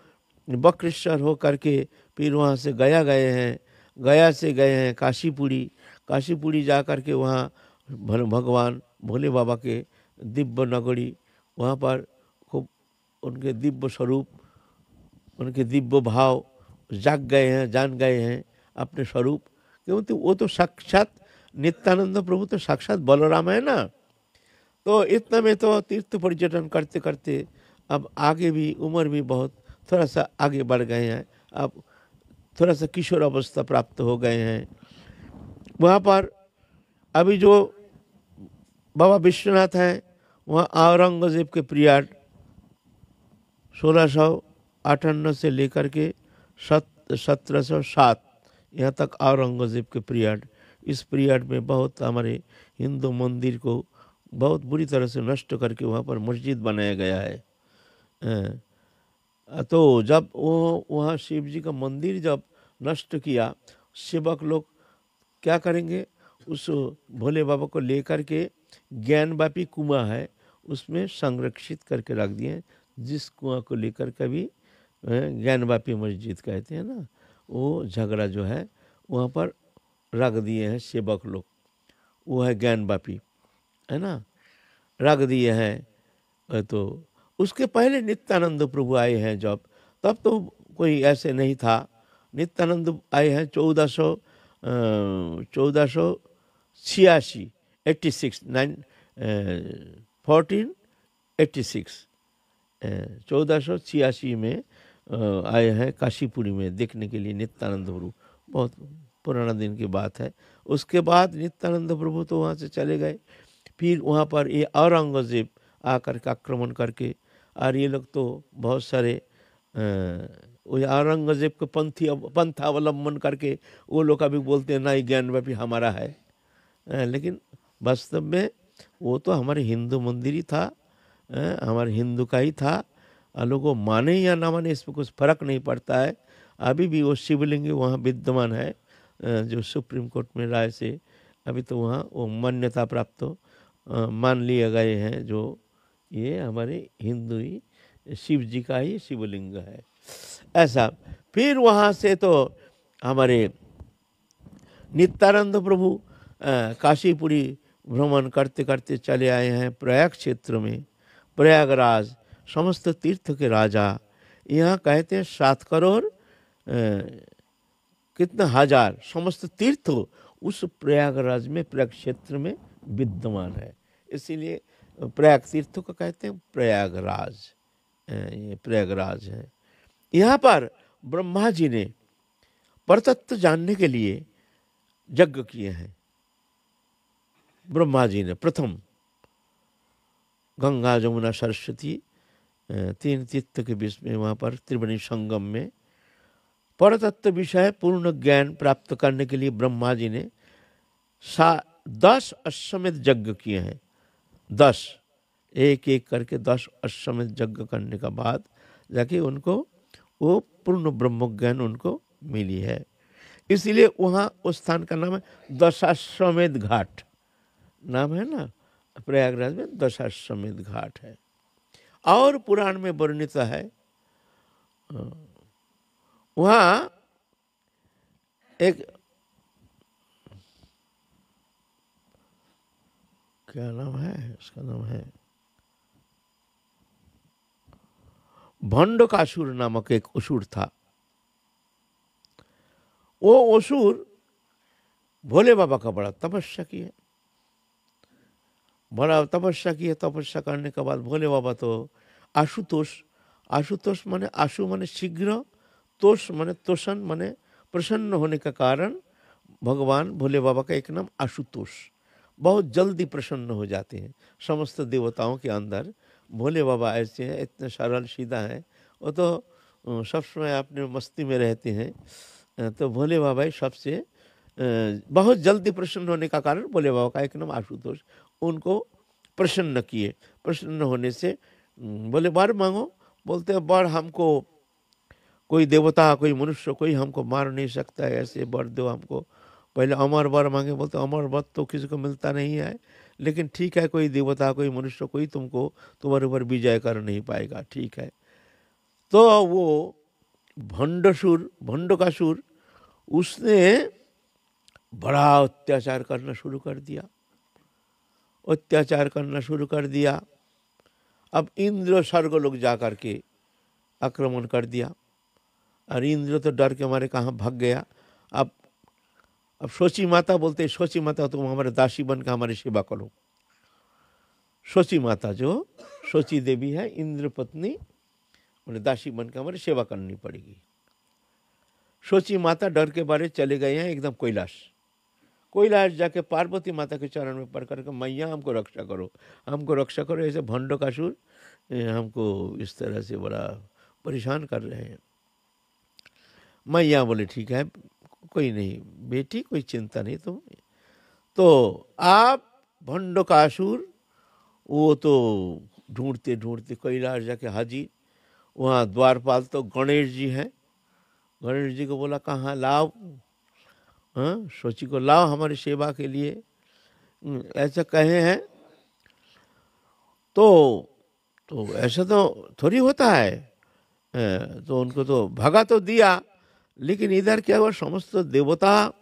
बक्रेश्वर हो करके फिर वहाँ से गया गए हैं, गया से गए हैं काशीपुरी, काशीपुरी जा कर के वहाँ भगवान भोले बाबा के दिव्य नगरी, वहाँ पर खूब उनके दिव्य स्वरूप, उनके दिव्य भाव जाग गए हैं, जान गए हैं अपने स्वरूप। क्योंकि वो तो साक्षात नित्यानंद प्रभु तो साक्षात बलराम है ना। तो इतना में तो तीर्थ पर्यटन करते करते अब आगे भी उम्र भी बहुत थोड़ा सा आगे बढ़ गए हैं, अब थोड़ा सा किशोर अवस्था प्राप्त हो गए हैं। वहाँ पर अभी जो बाबा विश्वनाथ हैं, वहाँ औरंगजेब के पीरियड 1658 से लेकर के 1707 यहाँ तक औरंगजेब के पीरियड, इस पीरियड में बहुत हमारे हिंदू मंदिर को बहुत बुरी तरह से नष्ट करके वहाँ पर मस्जिद बनाया गया है। तो जब वो वहाँ शिव जी का मंदिर जब नष्ट किया, सेवक लोग क्या करेंगे, उस भोले बाबा को लेकर के ज्ञानवापी कुआं है उसमें संरक्षित करके रख दिए, जिस कुआं को लेकर कभी ज्ञानवापी मस्जिद कहते हैं ना, वो झगड़ा जो है वहाँ पर रख दिए हैं सेवक लोग, वो है ज्ञानवापी, है ना, रख दिए हैं। तो उसके पहले नित्यानंद प्रभु आए हैं जब, तब तो कोई ऐसे नहीं था। नित्यानंद आए हैं 1486 1486 में आए हैं काशीपुरी में देखने के लिए नित्यानंद प्रभु। बहुत पुराना दिन की बात है। उसके बाद नित्यानंद प्रभु तो वहाँ से चले गए, फिर वहाँ पर ये औरंगजेब आकर के आक्रमण करके, और ये लोग तो बहुत सारे औरंगजेब के पंथावलंबन करके वो लोग अभी बोलते हैं ना ये ज्ञानवापी हमारा है, लेकिन वास्तव में वो तो हमारे हिंदू मंदिर ही था, हमारे हिंदू का ही था। लोगों माने या ना माने इसमें कुछ फर्क नहीं पड़ता है। अभी भी वो शिवलिंग वहाँ विद्यमान है, जो सुप्रीम कोर्ट में राय से अभी तो वहाँ वो मान्यता प्राप्त मान लिए गए हैं, जो ये हमारे हिंदू ही शिव जी का ही शिवलिंग है ऐसा। फिर वहाँ से तो हमारे नित्यानंद प्रभु काशीपुरी भ्रमण करते करते चले आए हैं प्रयाग क्षेत्र में। प्रयागराज समस्त तीर्थ के राजा, यहाँ कहते हैं 7 करोड़ कितना हजार समस्त तीर्थ उस प्रयागराज में, प्रयाग क्षेत्र में विद्यमान है। इसीलिए प्रयाग तीर्थ को कहते हैं प्रयागराज। ये प्रयागराज है। यहाँ पर ब्रह्मा जी ने परतत्व जानने के लिए यज्ञ किए हैं। ब्रह्मा जी ने प्रथम गंगा जमुना सरस्वती 3 तीर्थ के बीच में वहाँ पर त्रिवेणी संगम में परतत्व विषय पूर्ण ज्ञान प्राप्त करने के लिए ब्रह्मा जी ने 10 अश्वमेध यज्ञ किए हैं। 10 एक एक करके 10 अश्वमेध यज्ञ करने का बाद जाके उनको वो पूर्ण ब्रह्म ज्ञान उनको मिली है। इसलिए वहाँ उस स्थान का नाम है दशाश्वमेध घाट, नाम है ना। प्रयागराज में दशाश्वमेध घाट है। और पुराण में वर्णित है, वहाँ एक क्या नाम है उसका, नाम है भंडकासुर नामक एक असुर था। वो असुर भोले बाबा का बड़ा तपस्या किए, बड़ा तपस्या किए। तपस्या करने के बाद भोले बाबा तो आशुतोष माने आशु माने शीघ्र, तोष माने तोषण माने प्रसन्न होने का कारण भगवान भोले बाबा का एक नाम आशुतोष, बहुत जल्दी प्रसन्न हो जाते हैं। समस्त देवताओं के अंदर भोले बाबा ऐसे हैं, इतने सरल सीधा हैं। वो तो सब समय अपने मस्ती में रहते हैं। तो भोले बाबा सबसे बहुत जल्दी प्रसन्न होने का कारण भोले बाबा का एक नाम आशुतोष, उनको प्रसन्न किए। प्रसन्न होने से बोले वर मांगो। बोलते हैं वर हमको कोई देवता कोई मनुष्य कोई हमको मार नहीं सकता है, ऐसे वर दो हमको। पहले अमर वर मांगे, बोलते अमर वर तो किसी को मिलता नहीं है, लेकिन ठीक है कोई देवता कोई मनुष्य कोई तुमको तुम्हारे ऊपर विजय कर नहीं पाएगा, ठीक है। तो वो भंडकासुर उसने बड़ा अत्याचार करना शुरू कर दिया, अत्याचार करना शुरू कर दिया। अब इंद्र स्वर्ग लोग जा करके आक्रमण कर दिया, और इंद्र तो डर के मारे कहाँ भाग गया। अब सोची माता बोलते, सोची माता तुम हमारे दासी बन के हमारी सेवा करो। सोची माता जो सोची देवी है, इंद्र पत्नी, उन्हें दासी बन के हमारी सेवा करनी पड़ेगी। सोची माता डर के बारे चले गए हैं एकदम कैलाश जाके पार्वती माता के चरण में पड़ करके मैया हमको रक्षा करो, हमको रक्षा करो। ऐसे भंडकासुर हमको इस तरह से बड़ा परेशान कर रहे हैं। मैया बोले ठीक है कोई नहीं बेटी, कोई चिंता नहीं तुम। तो आप भंडकासुर वो तो ढूंढते ढूंढते कैलाश जाके हाजिर, वहाँ द्वारपाल तो गणेश जी हैं। गणेश जी को बोला कहाँ लाओ, हाँ सोची को लाओ हमारी सेवा के लिए, ऐसा कहे हैं। तो ऐसा तो थोड़ी होता है। तो उनको तो भगा तो दिया, लेकिन इधर क्या हुआ, समस्त देवता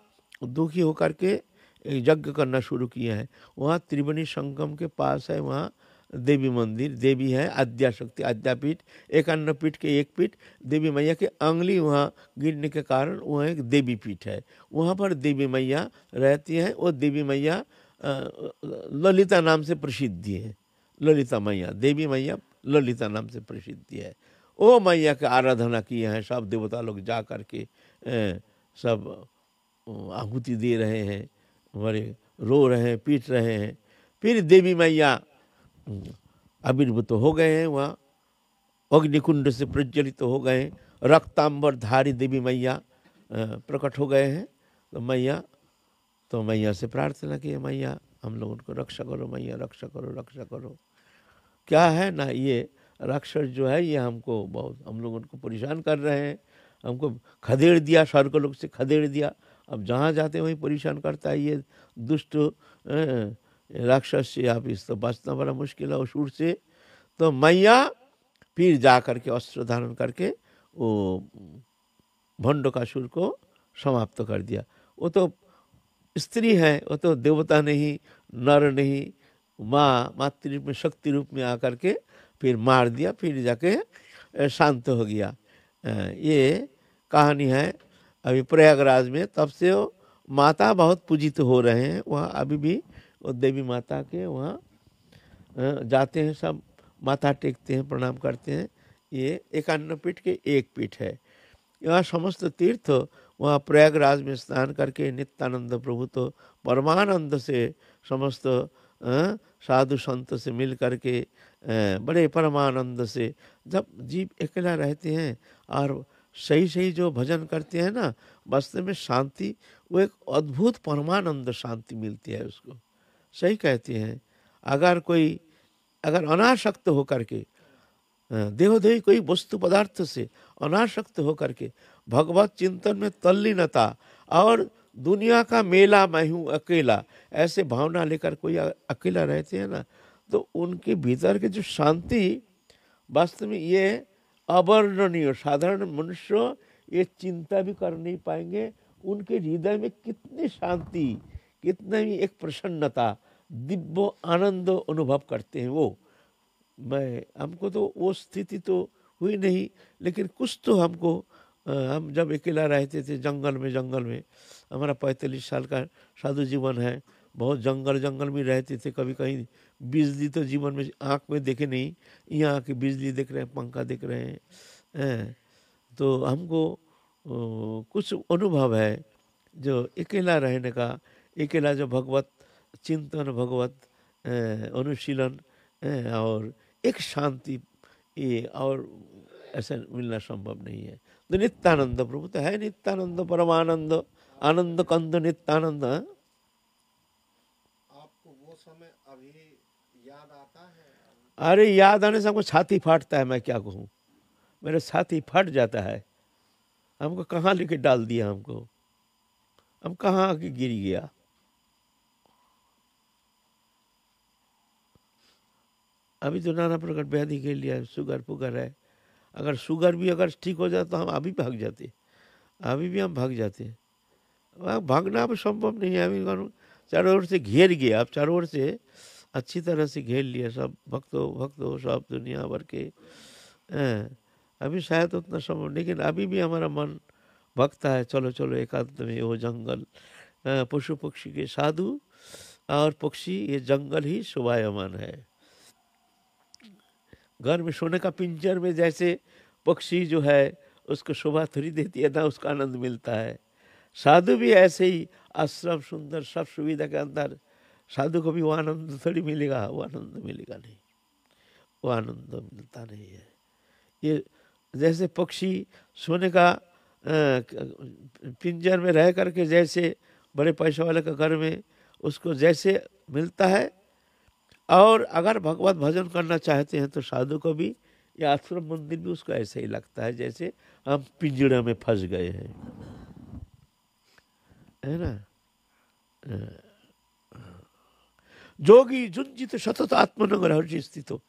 दुखी होकर के यज्ञ करना शुरू किया है। वहाँ त्रिवेणी संगम के पास है, वहाँ देवी मंदिर, देवी है आद्याशक्ति, आद्यापीठ, 51 पीठ के एक पीठ, देवी मैया के अंगुली वहाँ गिरने के कारण वहाँ एक देवी पीठ है, वहाँ पर देवी मैया रहती है। वो देवी मैया ललिता नाम से प्रसिद्ध है, ललिता मैया, देवी मैया ललिता नाम से प्रसिद्ध है। वो मैया की आराधना किए हैं सब देवता लोग जा करके, सब आहुति दे रहे हैं, हमारे रो रहे हैं, पीट रहे हैं। फिर देवी मैया आविर्भूत हो गए हैं, वहाँ अग्निकुंड से प्रज्वलित हो गए, रक्तांबर धारी देवी मैया प्रकट हो गए हैं। तो मैया से प्रार्थना की, मैया हम लोगों को रक्षा करो, मैया रक्षा करो, रक्षा करो। क्या है ना, ये राक्षस जो है ये हमको बहुत, हम लोगों को परेशान कर रहे हैं, हमको खदेड़ दिया, स्वर्ग लोग से खदेड़ दिया। अब जहाँ जाते वहीं परेशान करता है ये दुष्ट राक्षस से। आप इस तो बचना बड़ा मुश्किल है असुर से। तो मैया फिर जा करके अस्त्र धारण करके वो भंडकासुर को समाप्त कर दिया। वो तो स्त्री है, वो तो देवता नहीं, नर नहीं, माँ मातृ रूप में, शक्ति रूप में आकर के फिर मार दिया, फिर जाके शांत हो गया। ये कहानी है अभी प्रयागराज में। तब से वो माता बहुत पूजित हो रहे हैं वहाँ, अभी भी वो देवी माता के वहाँ जाते हैं, सब माथा टेकते हैं, प्रणाम करते हैं। ये 51 पीठ के एक पीठ है। यहाँ समस्त तीर्थ, वहाँ प्रयागराज में स्नान करके नित्यानंद प्रभु तो परमानंद से समस्त साधु संत से मिल करके बड़े परमानंद से, जब जीव अकेला रहते हैं और सही सही जो भजन करते हैं ना, वास्तव में शांति, वो एक अद्भुत परमानंद शांति मिलती है उसको। सही कहते हैं। अगर अनासक्त होकर के, देहोदेही कोई वस्तु पदार्थ से अनासक्त होकर के भगवत चिंतन में तल्लीनता और दुनिया का मेला मैं हूँ अकेला, ऐसे भावना लेकर कोई अकेला रहते हैं ना, तो उनके भीतर के जो शांति, वास्तव में ये अवर्णनीय, साधारण मनुष्य ये चिंता भी कर नहीं पाएंगे। उनके हृदय में कितनी शांति, कितना ही एक प्रसन्नता, दिव्य आनंद अनुभव करते हैं वो। हमको तो वो स्थिति तो हुई नहीं, लेकिन कुछ तो हमको, हम जब अकेला रहते थे जंगल में, हमारा 45 साल का साधु जीवन है, बहुत जंगल में रहते थे। कभी कहीं बिजली तो जीवन में आँख में देखे नहीं, यहाँ आके बिजली देख रहे हैं, पंखा देख रहे हैं। तो हमको कुछ अनुभव है जो अकेला रहने का, अकेला जो भगवत चिंतन, भगवत अनुशीलन और एक शांति, ये और ऐसा मिलना संभव नहीं है। तो नित्यानंद प्रभु तो है, नित्यानंद परमानंद, आनंद कंद नित्यानंद। आपको वो समय अभी याद आता है? अरे याद आने से हमको छाती फाटता है, मैं क्या कहूँ, मेरा छाती फट जाता है। हमको कहाँ लेके डाल दिया, हम कहाँ आके गिर गया। अभी तो नाना प्रकार व्याधि के लिए शुगर पुगर है। अगर शुगर भी अगर ठीक हो जाए तो हम अभी भाग जाते, अभी भी हम भाग जाते। वहाँ भागना अब संभव नहीं है। अभी चारों ओर से घेर गया, अब चारों ओर से अच्छी तरह से घेर लिया सब भक्तों सब दुनिया भर के। अभी शायद उतना संभव, लेकिन अभी भी हमारा मन भगता है, चलो चलो एकांत में वो जंगल, पशु पक्षी के, साधु और पक्षी, ये जंगल ही शोभायमान है। घर में सोने का पिंजर में जैसे पक्षी जो है उसको शोभा थोड़ी देती है ना, उसका आनंद मिलता है। साधु भी ऐसे ही, आश्रम सुंदर सब सुविधा के अंदर, साधु को भी वो आनंद थोड़ी मिलेगा, वो आनंद मिलेगा नहीं, वो आनंद मिलता नहीं है। ये जैसे पक्षी सोने का पिंजर में रह करके, जैसे बड़े पैसे वाले के घर में उसको जैसे मिलता है, और अगर भगवत भजन करना चाहते हैं तो साधु को भी, या आश्रम मंदिर भी उसको ऐसे ही लगता है जैसे हम पिंजड़े में फंस गए हैं, है ना। जोगी जुंजित सतत आत्मनगर हर्षि स्थितो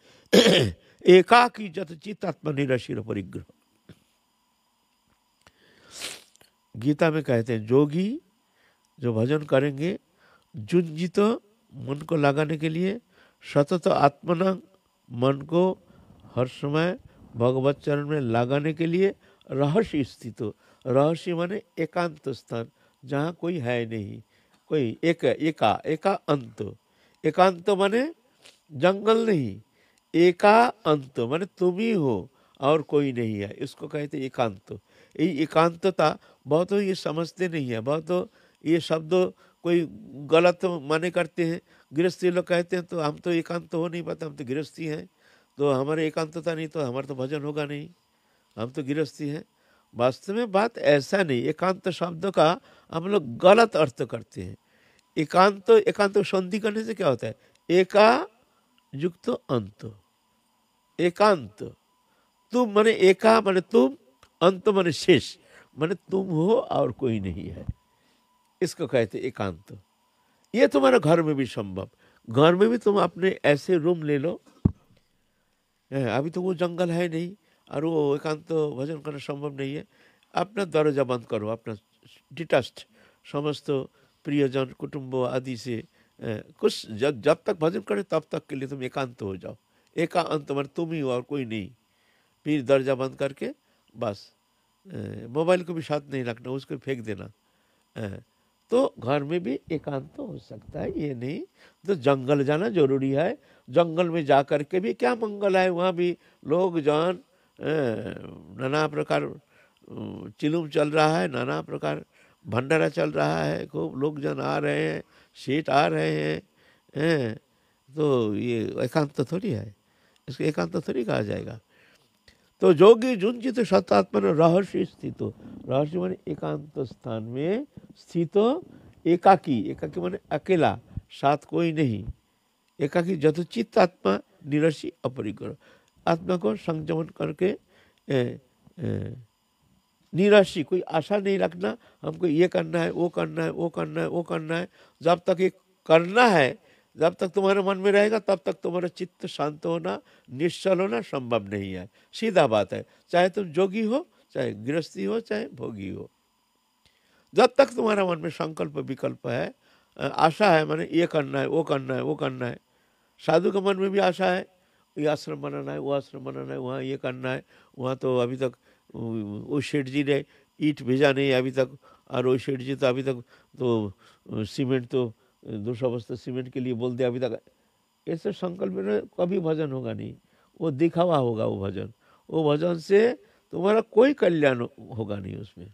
एकाकी जत चित आत्मा निरशिर परिग्रह। गीता में कहते हैं जोगी जो भजन करेंगे, जुंजित मन को लगाने के लिए, सतत आत्मना मन को हर समय भगवत चरण में लगाने के लिए, रहस्य स्थित हो, रहस्य माने एकांत स्थान जहाँ कोई है नहीं, कोई एका अंत, एकांत माने जंगल नहीं, एका अंत माने तुम ही हो और कोई नहीं है, इसको कहते एकांत। ये एकांतता बहुत ये समझते नहीं है, बहुत ये शब्द कोई गलत माने करते हैं। गृहस्थी लोग कहते हैं तो हम तो एकांत हो नहीं पाते, हम तो गृहस्थी हैं, तो हमारे एकांतता नहीं तो हमारा तो भजन होगा नहीं, हम तो गृहस्थी हैं। वास्तव में बात ऐसा नहीं, एकांत शब्द का हम लोग गलत अर्थ करते हैं। एकांत संधि करने से क्या होता है, एका युक्त अंत, एकांत, तुम माने एका माने तुम, अंत माने शेष, माने तुम हो और कोई नहीं है, इसको कहते एकांत। ये तुम्हारे घर में भी संभव, घर में भी तुम अपने ऐसे रूम ले लो, अभी तो वो जंगल है नहीं और वो एकांत भजन करना संभव नहीं है, अपना दरवाजा बंद करो, अपना डिटैच्ड समस्त प्रियजन कुटुंब आदि से कुछ जब तक भजन करे तब तक के लिए तुम एकांत हो जाओ। एकांत मतलब तुम ही हो और कोई नहीं। फिर दरवाजा बंद करके बस मोबाइल को भी साथ नहीं रखना, उसको फेंक देना, तो घर में भी एकांत तो हो सकता है, ये नहीं तो जंगल जाना जरूरी है। जंगल में जा कर के भी क्या मंगल है, वहाँ भी लोग जान नाना प्रकार चिलुम चल रहा है, नाना प्रकार भंडारा चल रहा है, खूब लोग जन आ रहे हैं, सेठ आ रहे हैं, तो ये एकांत तो थोड़ी है, इसको एकांत तो थोड़ी कहा जाएगा। तो जोगी जुंजित सतात्मन रहस्य स्थित, रहस्य माने एकांत स्थान में स्थित, एकाकी, एकाकी माने अकेला, साथ कोई नहीं, एकाकी जथोचित आत्मा निरसी अपरिग्रह, आत्मा को संयमन करके निराशी, कोई आशा नहीं रखना हमको ये करना है, वो करना है, वो करना है, वो करना है। जब तक ये करना है, जब तक तुम्हारे मन में रहेगा तब तक तुम्हारा चित्त शांत होना, निश्चल होना संभव नहीं है। सीधा बात है, चाहे तुम जोगी हो, चाहे गृहस्थी हो, चाहे भोगी हो। जब तक तुम्हारा मन में संकल्प विकल्प है, आशा है, माने ये करना है, वो करना है, वो करना है। साधु के मन में भी आशा है, ये आश्रम बनाना है, वो आश्रम बनाना है, वहाँ ये करना है, वहाँ तो अभी तक वो सेठ जी ने ईंट भेजा नहीं अभी तक, और वो सेठ जी तो अभी तक तो सीमेंट तो 200 बस्ता सीमेंट के लिए बोल दिया अभी तक। ऐसे संकल्प में कभी भजन होगा नहीं, वो दिखावा होगा वो भजन। वो भजन से तुम्हारा कोई कल्याण होगा नहीं उसमें,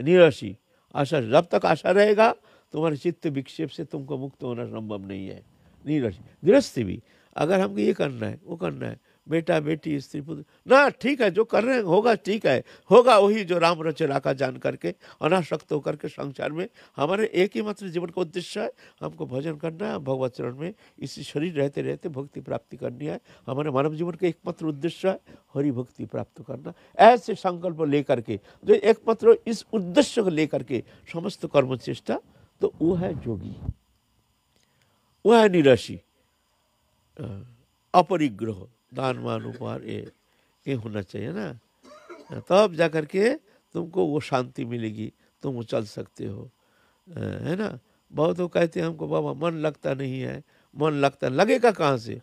निराशी आशा। जब तक आशा रहेगा तुम्हारे चित्त विक्षेप से तुमको मुक्त होना संभव नहीं है। निराशी गृहस्थी भी, अगर हमको ये करना है, वो करना है, बेटा बेटी स्त्री पुत्र ना, ठीक है, जो कर रहे हैं होगा, ठीक है, होगा वही जो राम रचे राका जान करके, अनासक्त होकर के संसार में। हमारे एक ही मात्र जीवन का उद्देश्य है, हमको भजन करना है, भगवत चरण में इसी शरीर रहते रहते भक्ति प्राप्ति करनी है। हमारे मानव जीवन का एकमात्र उद्देश्य है हरि भक्ति प्राप्त करना। ऐसे संकल्प लेकर के, जो एकमात्र इस उद्देश्य को लेकर के समस्त कर्म चेष्टा, तो वो है जोगी, वो है निराशी, अपरिग्रह, दान मान उपहार, ये होना चाहिए ना, तब जा कर के तुमको वो शांति मिलेगी, तुम चल सकते हो, है ना। बहुत लोग कहते हैं हमको बाबा मन लगता नहीं है, मन लगता, लगेगा कहाँ से?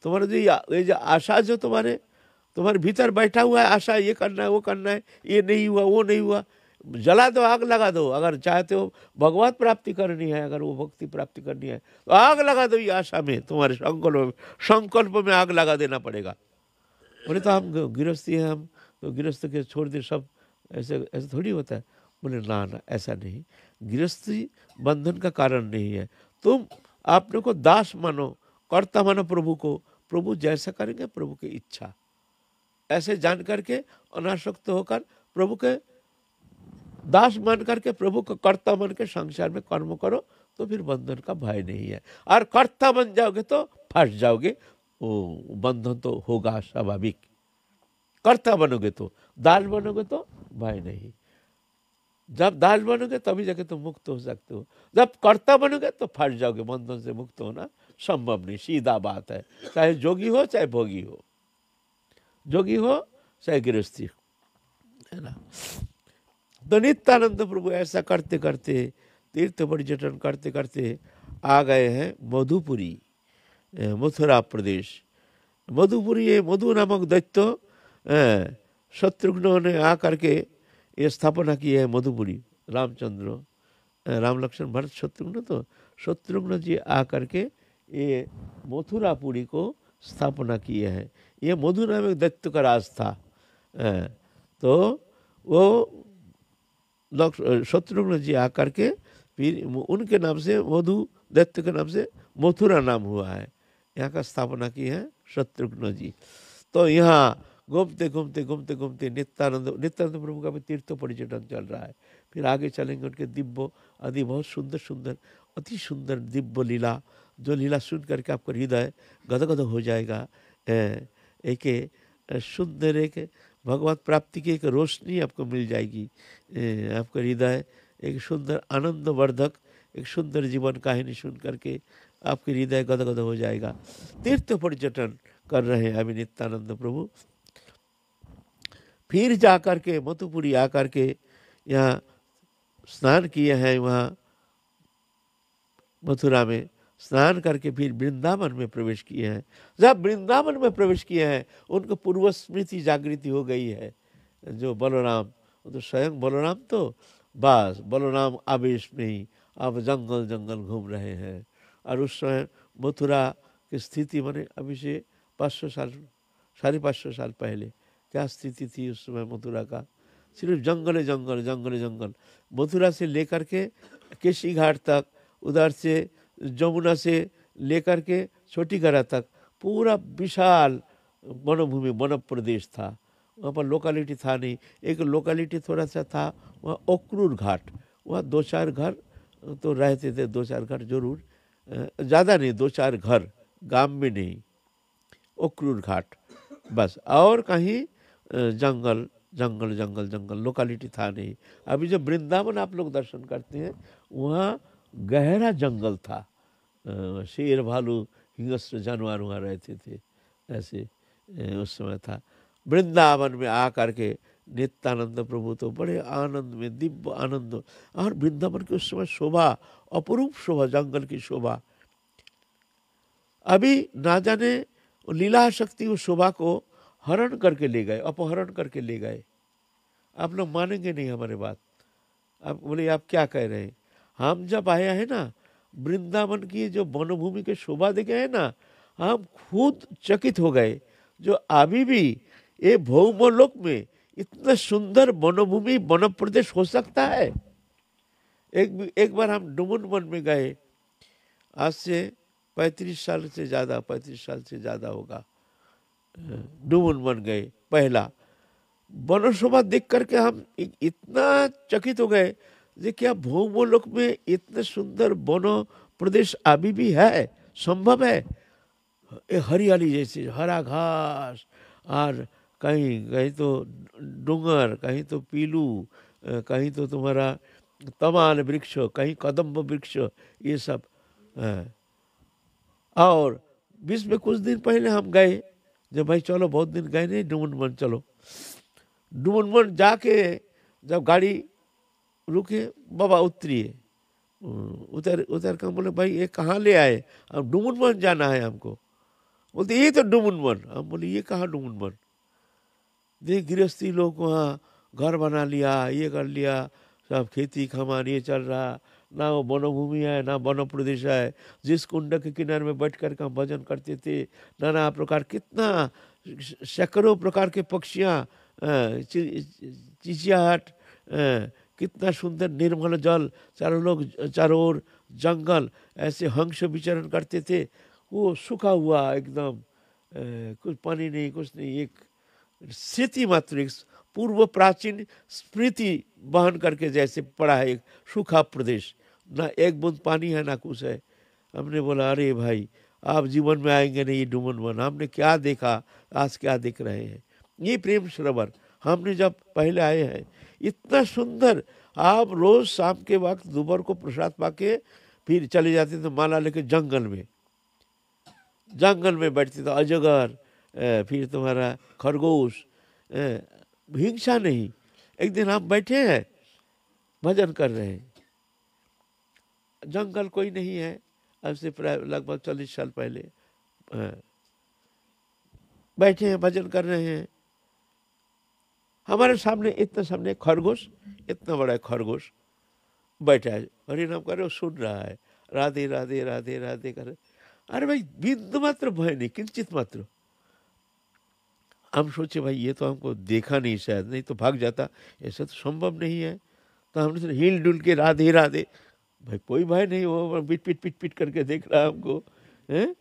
तुम्हारे जो ये जो आशा जो तुम्हारे भीतर बैठा हुआ है, आशा ये करना है, वो करना है, ये नहीं हुआ, वो नहीं हुआ, जला दो, आग लगा दो। अगर चाहते हो भगवत प्राप्ति करनी है, अगर वो भक्ति प्राप्ति करनी है, तो आग लगा दो ये आशा में, तुम्हारे संकल्प में आग लगा देना पड़ेगा। बोले तो हम गृहस्थी है, हम तो गृहस्थ के छोड़ दे सब, ऐसे ऐसे थोड़ी होता है। बोले ना ना, ऐसा नहीं, गृहस्थी बंधन का कारण नहीं है। तुम अपने को दास मानो, कर्ता मानो प्रभु को, प्रभु जैसा करेंगे प्रभु की इच्छा, ऐसे जान करके अनासक्त होकर प्रभु के दास मान करके प्रभु का कर्ता मान के संसार में कर्म करो, तो फिर बंधन का भय नहीं है। और कर्ता बन जाओगे तो फंस जाओगे, वो बंधन तो होगा स्वाभाविक। कर्ता बनोगे तो, दास बनोगे तो भय नहीं। जब दास बनोगे तभी जाके तुम मुक्त हो सकते हो, जब कर्ता बनोगे तो फंस जाओगे, बंधन से मुक्त होना संभव नहीं। सीधा बात है, चाहे जोगी हो चाहे भोगी हो, जोगी हो चाहे गृहस्थी, है ना। तो नित्यानंद प्रभु ऐसा करते करते, तीर्थ पर्यटन करते करते आ गए हैं मधुपुरी, मथुरा प्रदेश। मधुपुरी, ये मधु नामक दैत्य शत्रुघ्न ने आकर के ये स्थापना की है मधुपुरी। रामचंद्र, राम लक्ष्मण भरत शत्रुघ्न, तो शत्रुघ्न जी आकर के ये मथुरापुरी को स्थापना किए हैं। ये मधु नामक दैत्य का राज था। तो वो शत्रुघ्न जी आकर के फिर उनके नाम से, मधु दैत्य के नाम से मथुरा नाम हुआ है। यहाँ का स्थापना की है शत्रुघ्न जी। तो यहाँ घूमते घूमते घूमते घूमते नित्यानंद प्रभु का भी तीर्थ पर्यटन चल रहा है। फिर आगे चलेंगे उनके दिव्य आदि बहुत सुंदर सुंदर, अति सुंदर दिव्य लीला, जो लीला सुन करके आपका हृदय गदगद हो जाएगा। एक सुंदर, एक भगवत प्राप्ति की एक रोशनी आपको मिल जाएगी। आपका हृदय एक सुंदर आनंदवर्धक, एक सुंदर जीवन कहानी सुन करके आपके हृदय गदगद हो जाएगा। तीर्थ पर्यटन कर रहे हैं अभी नित्यानंद प्रभु। फिर जा कर के मथुपुरी आकर के यहाँ स्नान किए हैं, वहाँ मथुरा में स्नान करके फिर वृंदावन में प्रवेश किए हैं। जब वृंदावन में प्रवेश किए हैं, उनको पूर्व स्मृति जागृति हो गई है। जो बलराम, तो स्वयं बलराम तो बस बलराम आवेश में ही अब जंगल जंगल घूम रहे हैं। और उस समय मथुरा की स्थिति माने अभी से 500 साल 550 साल पहले क्या स्थिति थी उस समय मथुरा का? सिर्फ जंगल जंगल जंगल जंगल। मथुरा से लेकर के केशी घाट तक, उधर से जमुना से लेकर के छोटी गरा तक पूरा विशाल वनभूमि वन प्रदेश था। वहाँ पर लोकेलिटी था नहीं, एक लोकेलिटी थोड़ा सा था वहाँ ओक्रूर घाट, वहाँ 2-4 घर तो रहते थे, 2-4 घर जरूर, ज़्यादा नहीं, 2-4 घर, गांव में नहीं, ओक्रूर घाट बस। और कहीं जंगल जंगल जंगल जंगल, लोकेलिटी था नहीं। अभी जब वृंदावन आप लोग दर्शन करते हैं वहाँ गहरा जंगल था, शेर भालू हिंस्र जानवर वहाँ रहते थे, ऐसे उस समय था। वृंदावन में आकर के नित्यानंद प्रभु तो बड़े आनंद में, दिव्य आनंद। और वृंदावन की उस समय शोभा, अपरूप शोभा, जंगल की शोभा। अभी ना जाने लीला शक्ति उस शोभा को हरण करके ले गए, अपहरण करके ले गए। आप लोग मानेंगे नहीं हमारे बात। आप बोले आप क्या कह रहे हैं? हम जब आए हैं ना, वृंदावन की जो वनभूमि के शोभा देखे हैं ना, हम खुद चकित हो गए। जो अभी भी ये भौमलोक में इतना सुंदर वनभूमि, वन प्रदेश हो सकता है? एक बार हम डुमन वन में गए, आज से 35 साल से ज़्यादा, 35 साल से ज़्यादा होगा। डुमन वन गए, पहला वन शोभा देख करके हम इतना चकित हो गए कि क्या भौमलोक में इतने सुंदर वन प्रदेश अभी भी है, संभव है? हरियाली जैसे हरा घास, और कहीं कहीं तो डूंगर, कहीं तो पीलू, कहीं तो तुम्हारा तमाल वृक्ष, कहीं कदम्ब वृक्ष, ये सब है। और बीच में कुछ दिन पहले हम गए, जब भाई चलो बहुत दिन गए नहीं डुमन वन, चलो डुमन वन जाके जब गाड़ी रुके, बाबा उतरिए, उतर कर बोले भाई ये कहाँ ले आए? अब डुमन वन जाना है हमको। बोलते ये तो डुमन वन। हम बोले ये कहाँ डुमन वन? देख गृहस्थी लोग वहाँ घर बना लिया, ये कर लिया, सब खेती खमान ये चल रहा, ना वो वनभूमि है ना वन प्रदेश है। जिस कुंड के किनारे में बैठ कर हम भजन करते थे, नाना प्रकार, कितना सैकड़ों प्रकार के पक्षियाँ, चिचियाहट, कितना सुंदर निर्मल जल, चारों ओर जंगल, ऐसे हंस विचरण करते थे। वो सूखा हुआ एकदम, कुछ पानी नहीं, कुछ नहीं, एक स्मृति मात्र, एक पूर्व प्राचीन स्मृति बहन करके जैसे पड़ा है, एक सूखा प्रदेश, ना एक बूंद पानी है ना कुछ है। हमने बोला अरे भाई आप जीवन में आएंगे नहीं डुमन वन, हमने क्या देखा, आज क्या देख रहे हैं। ये प्रेम सरोवर हमने जब पहले आए हैं, इतना सुंदर। आप रोज शाम के वक्त दोपहर को प्रसाद पाके फिर चले जाते थे माला लेके जंगल में बैठते थे, अजगर, फिर तुम्हारा खरगोश, हिंसा नहीं। एक दिन हम बैठे हैं भजन कर रहे हैं, जंगल कोई नहीं है, अब से प्राय लगभग 40 साल पहले बैठे हैं भजन कर रहे हैं। हमारे सामने इतना सामने खरगोश, इतना बड़ा खरगोश बैठा है, हरि नाम कर रहे, सुन रहा है, राधे राधे राधे राधे कर। अरे भाई बिंदु मात्र भय नहीं, किंचित मात्र। हम सोचे भाई ये तो हमको देखा नहीं, शायद नहीं तो भाग जाता, ऐसा तो संभव नहीं है। तो हमने हिल डुल के राधे राधे, भाई कोई भय नहीं, वो पिट पिट करके देख रहा है हमको, हैं?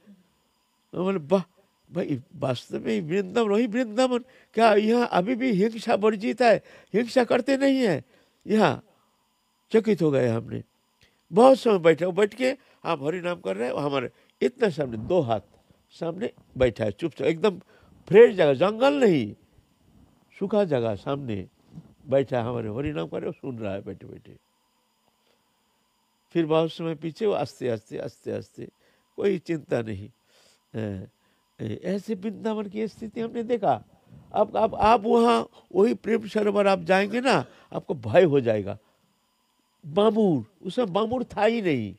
बोले वाह भाई, वास्तव में वृंदावन वही वृंदावन, क्या यहाँ अभी भी हिंसा वर्जित है? हिंसा करते नहीं है यहाँ? चकित हो गए हमने। बहुत समय बैठ के हम हरि नाम कर रहे हैं, हमारे इतना सामने 2 हाथ सामने बैठा है, चुपचाप एकदम फ्रेश जगह, जंगल नहीं, सूखा जगह सामने बैठा है, हमारे हरि नाम कर रहे, सुन रहा है बैठे बैठे। फिर बहुत समय पीछे वो आस्ते आस्ते, कोई चिंता नहीं। ऐसे वृंदावन की स्थिति हमने देखा। अब आप वहाँ वही प्रेम सरोवर आप जाएंगे ना, आपको भय हो जाएगा। बामुर, उसमें बामुर था ही नहीं,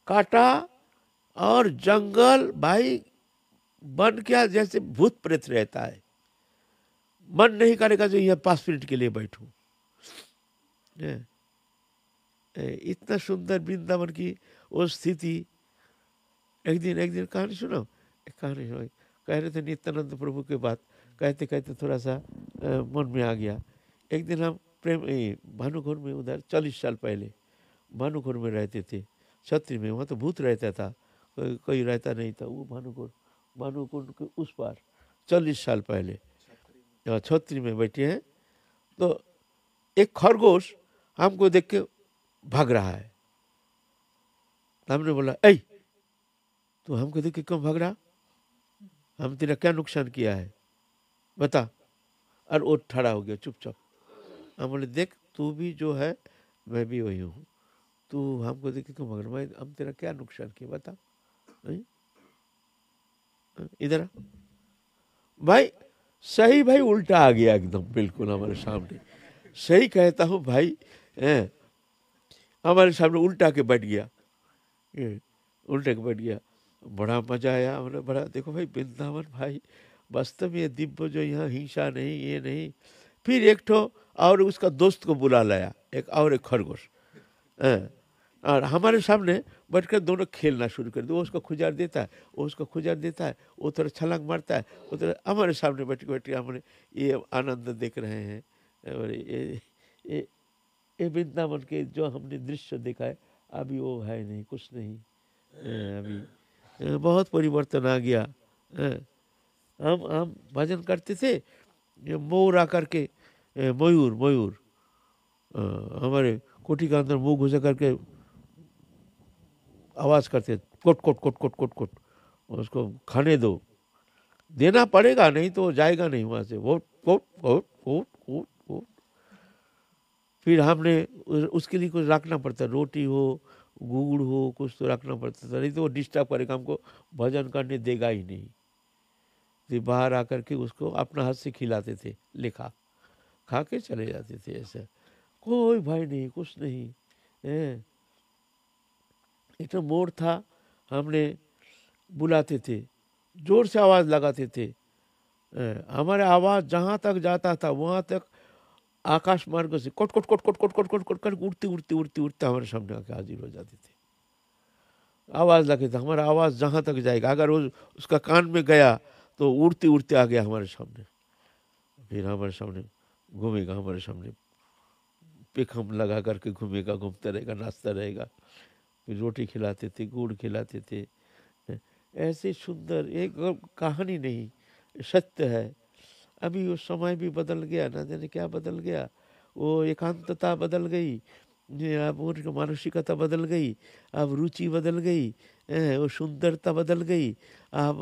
काटा और जंगल, भाई मन क्या जैसे भूत प्रेत रहता है, मन नहीं करेगा जो यह 5 मिनट के लिए बैठूं। हैं। इतना सुंदर वृंदावन की वो स्थिति। एक दिन कहानी सुनो, एक कहानी सुनो। कह रहे थे नित्यानंद प्रभु के बात, कहते कहते थोड़ा सा मन में आ गया। एक दिन हम भानुखोर में, उधर 40 साल पहले भानुखोर में रहते थे, छत्री में। वहाँ तो भूत रहता था, कोई रहता नहीं था। वो भानुखोर के उस पार 40 साल पहले छत्री में बैठे हैं, तो एक खरगोश हमको देख के भाग रहा है। हमने बोला, ऐ तू हमको देख के क्यों भाग रहा? हम तेरा क्या नुकसान किया है बता। और वो खड़ा हो गया चुपचाप। हम बोले, देख तू भी जो है मैं भी वही हूँ, तू हमको देख के क्यों भाग रहा? मैं हम तेरा क्या नुकसान किया बता। इधर भाई, सही भाई उल्टा आ गया एकदम बिल्कुल हमारे सामने। सही कहता हूँ भाई, हमारे सामने उल्टा के बैठ गया, उल्टे के बैठ गया। बड़ा मजा आया। हमने बड़ा, देखो भाई वृंदावन भाई वास्तव में दिव्य, जो यहाँ हिंसा नहीं, ये नहीं। फिर एक ठो और उसका दोस्त को बुला लाया, एक और एक खरगोश, और हमारे सामने बैठकर दोनों खेलना शुरू कर दिया। वो उसको खुजार देता है, वो उसको खुजार देता है, वो थोड़ा छलांग मारता है, वो थोड़ा हमारे सामने बैठ के हमने ये आनंद देख रहे हैं। और ये वृंदावन के जो हमने दृश्य देखा है, अभी वो है नहीं, कुछ नहीं। अभी बहुत परिवर्तन आ गया। हम भजन करते थे, मोर आकर के, मयूर हमारे कोठी के अंदर मुंह घुसा करके आवाज करते, कोट कोट कोट कोट कोट कोट, उसको खाने दो, देना पड़ेगा, नहीं तो जाएगा नहीं वहां से। वो कोट कोट कोट कोट कोट। फिर हमने उसके लिए कुछ रखना पड़ता, रोटी हो, गुड़ हो, कुछ तो रखना पड़ता था, नहीं तो वो डिस्टर्ब करेगा हमको, भजन करने देगा ही नहीं। तो बाहर आकर के उसको अपना हाथ से खिलाते थे, लिखा खा के चले जाते थे। ऐसा कोई भाई नहीं, कुछ नहीं। एक तो मोर था, हमने बुलाते थे, जोर से आवाज लगाते थे। हमारे आवाज जहां तक जाता था वहां तक आकाश मार्ग से कोट कोट कोट कोट कोट कोट कोट कोट कर उड़ते उड़ते उड़ते उड़ते हमारे सामने आके हाजिर हो जाते थे। आवाज लगे था, हमारा आवाज जहां तक जाएगा, अगर वो उसका कान में गया तो उड़ते उड़ते आ गया हमारे सामने। फिर हमारे सामने घूमेगा, हमारे सामने पेखम लगा करके घूमेगा, घूमता रहेगा, नाचता रहेगा। फिर रोटी खिलाते थे, गुड़ खिलाते थे। ऐसे सुंदर एक कहानी नहीं, सत्य है। अभी वो समय भी बदल गया, ना जाने क्या बदल गया। वो एकांतता बदल गई, अब उनकी मानसिकता बदल गई, अब रुचि बदल गई, वो सुंदरता बदल गई। अब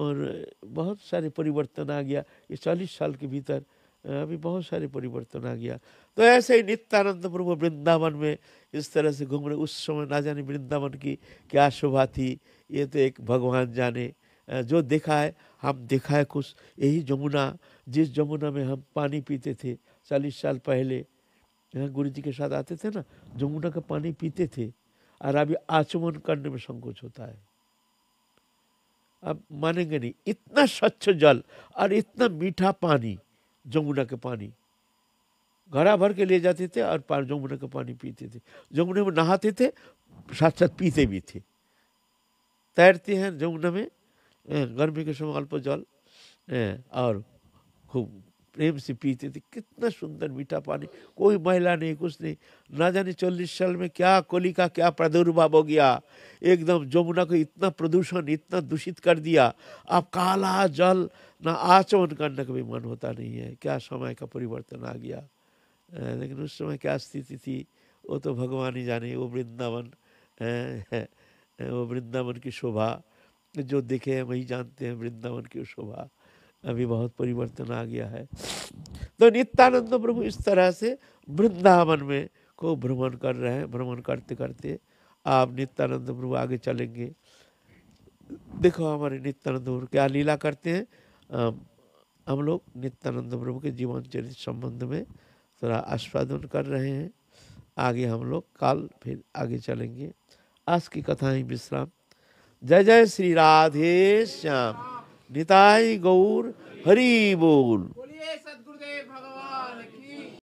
बहुत सारे परिवर्तन आ गया इस 40 साल के भीतर। अभी बहुत सारे परिवर्तन आ गया। तो ऐसे ही नित्यानंद प्रभु वृंदावन में इस तरह से घूम रहे। उस समय ना जाने वृंदावन की क्या शोभा थी, ये तो एक भगवान जाने। जो देखा है, हम देखा है कुछ। यही जमुना, जिस जमुना में हम पानी पीते थे 40 साल पहले, यहाँ गुरु जी के साथ आते थे ना, जमुना का पानी पीते थे, और अभी आचमन करने में संकोच होता है। अब मानेंगे नहीं, इतना स्वच्छ जल और इतना मीठा पानी, जमुना के पानी घड़ा भर के ले जाते थे और जमुना का पानी पीते थे। जमुना में नहाते थे, साथ साथ पीते भी थे। तैरते हैं जमुना में, गर्मी के समय अल्प जल, और खूब प्रेम से पीते थे। कितना सुंदर मीठा पानी, कोई मैला नहीं, कुछ नहीं। ना जाने 40 साल में क्या कोली का क्या प्रादुर्भाव हो गया, एकदम जमुना को इतना प्रदूषण, इतना दूषित कर दिया। अब काला जल, ना आचमन करने का भी मन होता नहीं है। क्या समय का परिवर्तन आ गया। लेकिन उस समय क्या स्थिति थी वो तो भगवान ही जाने। वो वृंदावन, वो वृंदावन की शोभा जो देखे हैं वही जानते हैं, वृंदावन की शोभा। अभी बहुत परिवर्तन आ गया है। तो नित्यानंद प्रभु इस तरह से वृंदावन में को भ्रमण कर रहे हैं। भ्रमण करते करते आप नित्यानंद प्रभु आगे चलेंगे। देखो हमारे नित्यानंद प्रभु क्या लीला करते हैं। हम लोग नित्यानंद प्रभु के जीवन चरित्र संबंध में थोड़ा आस्वादन कर रहे हैं। आगे हम लोग कल फिर आगे चलेंगे। आज की कथा ही विश्राम। जय जय श्री राधे श्याम। निताई गौर हरि बोल। बोलिए सद्गुरुदेव भगवान।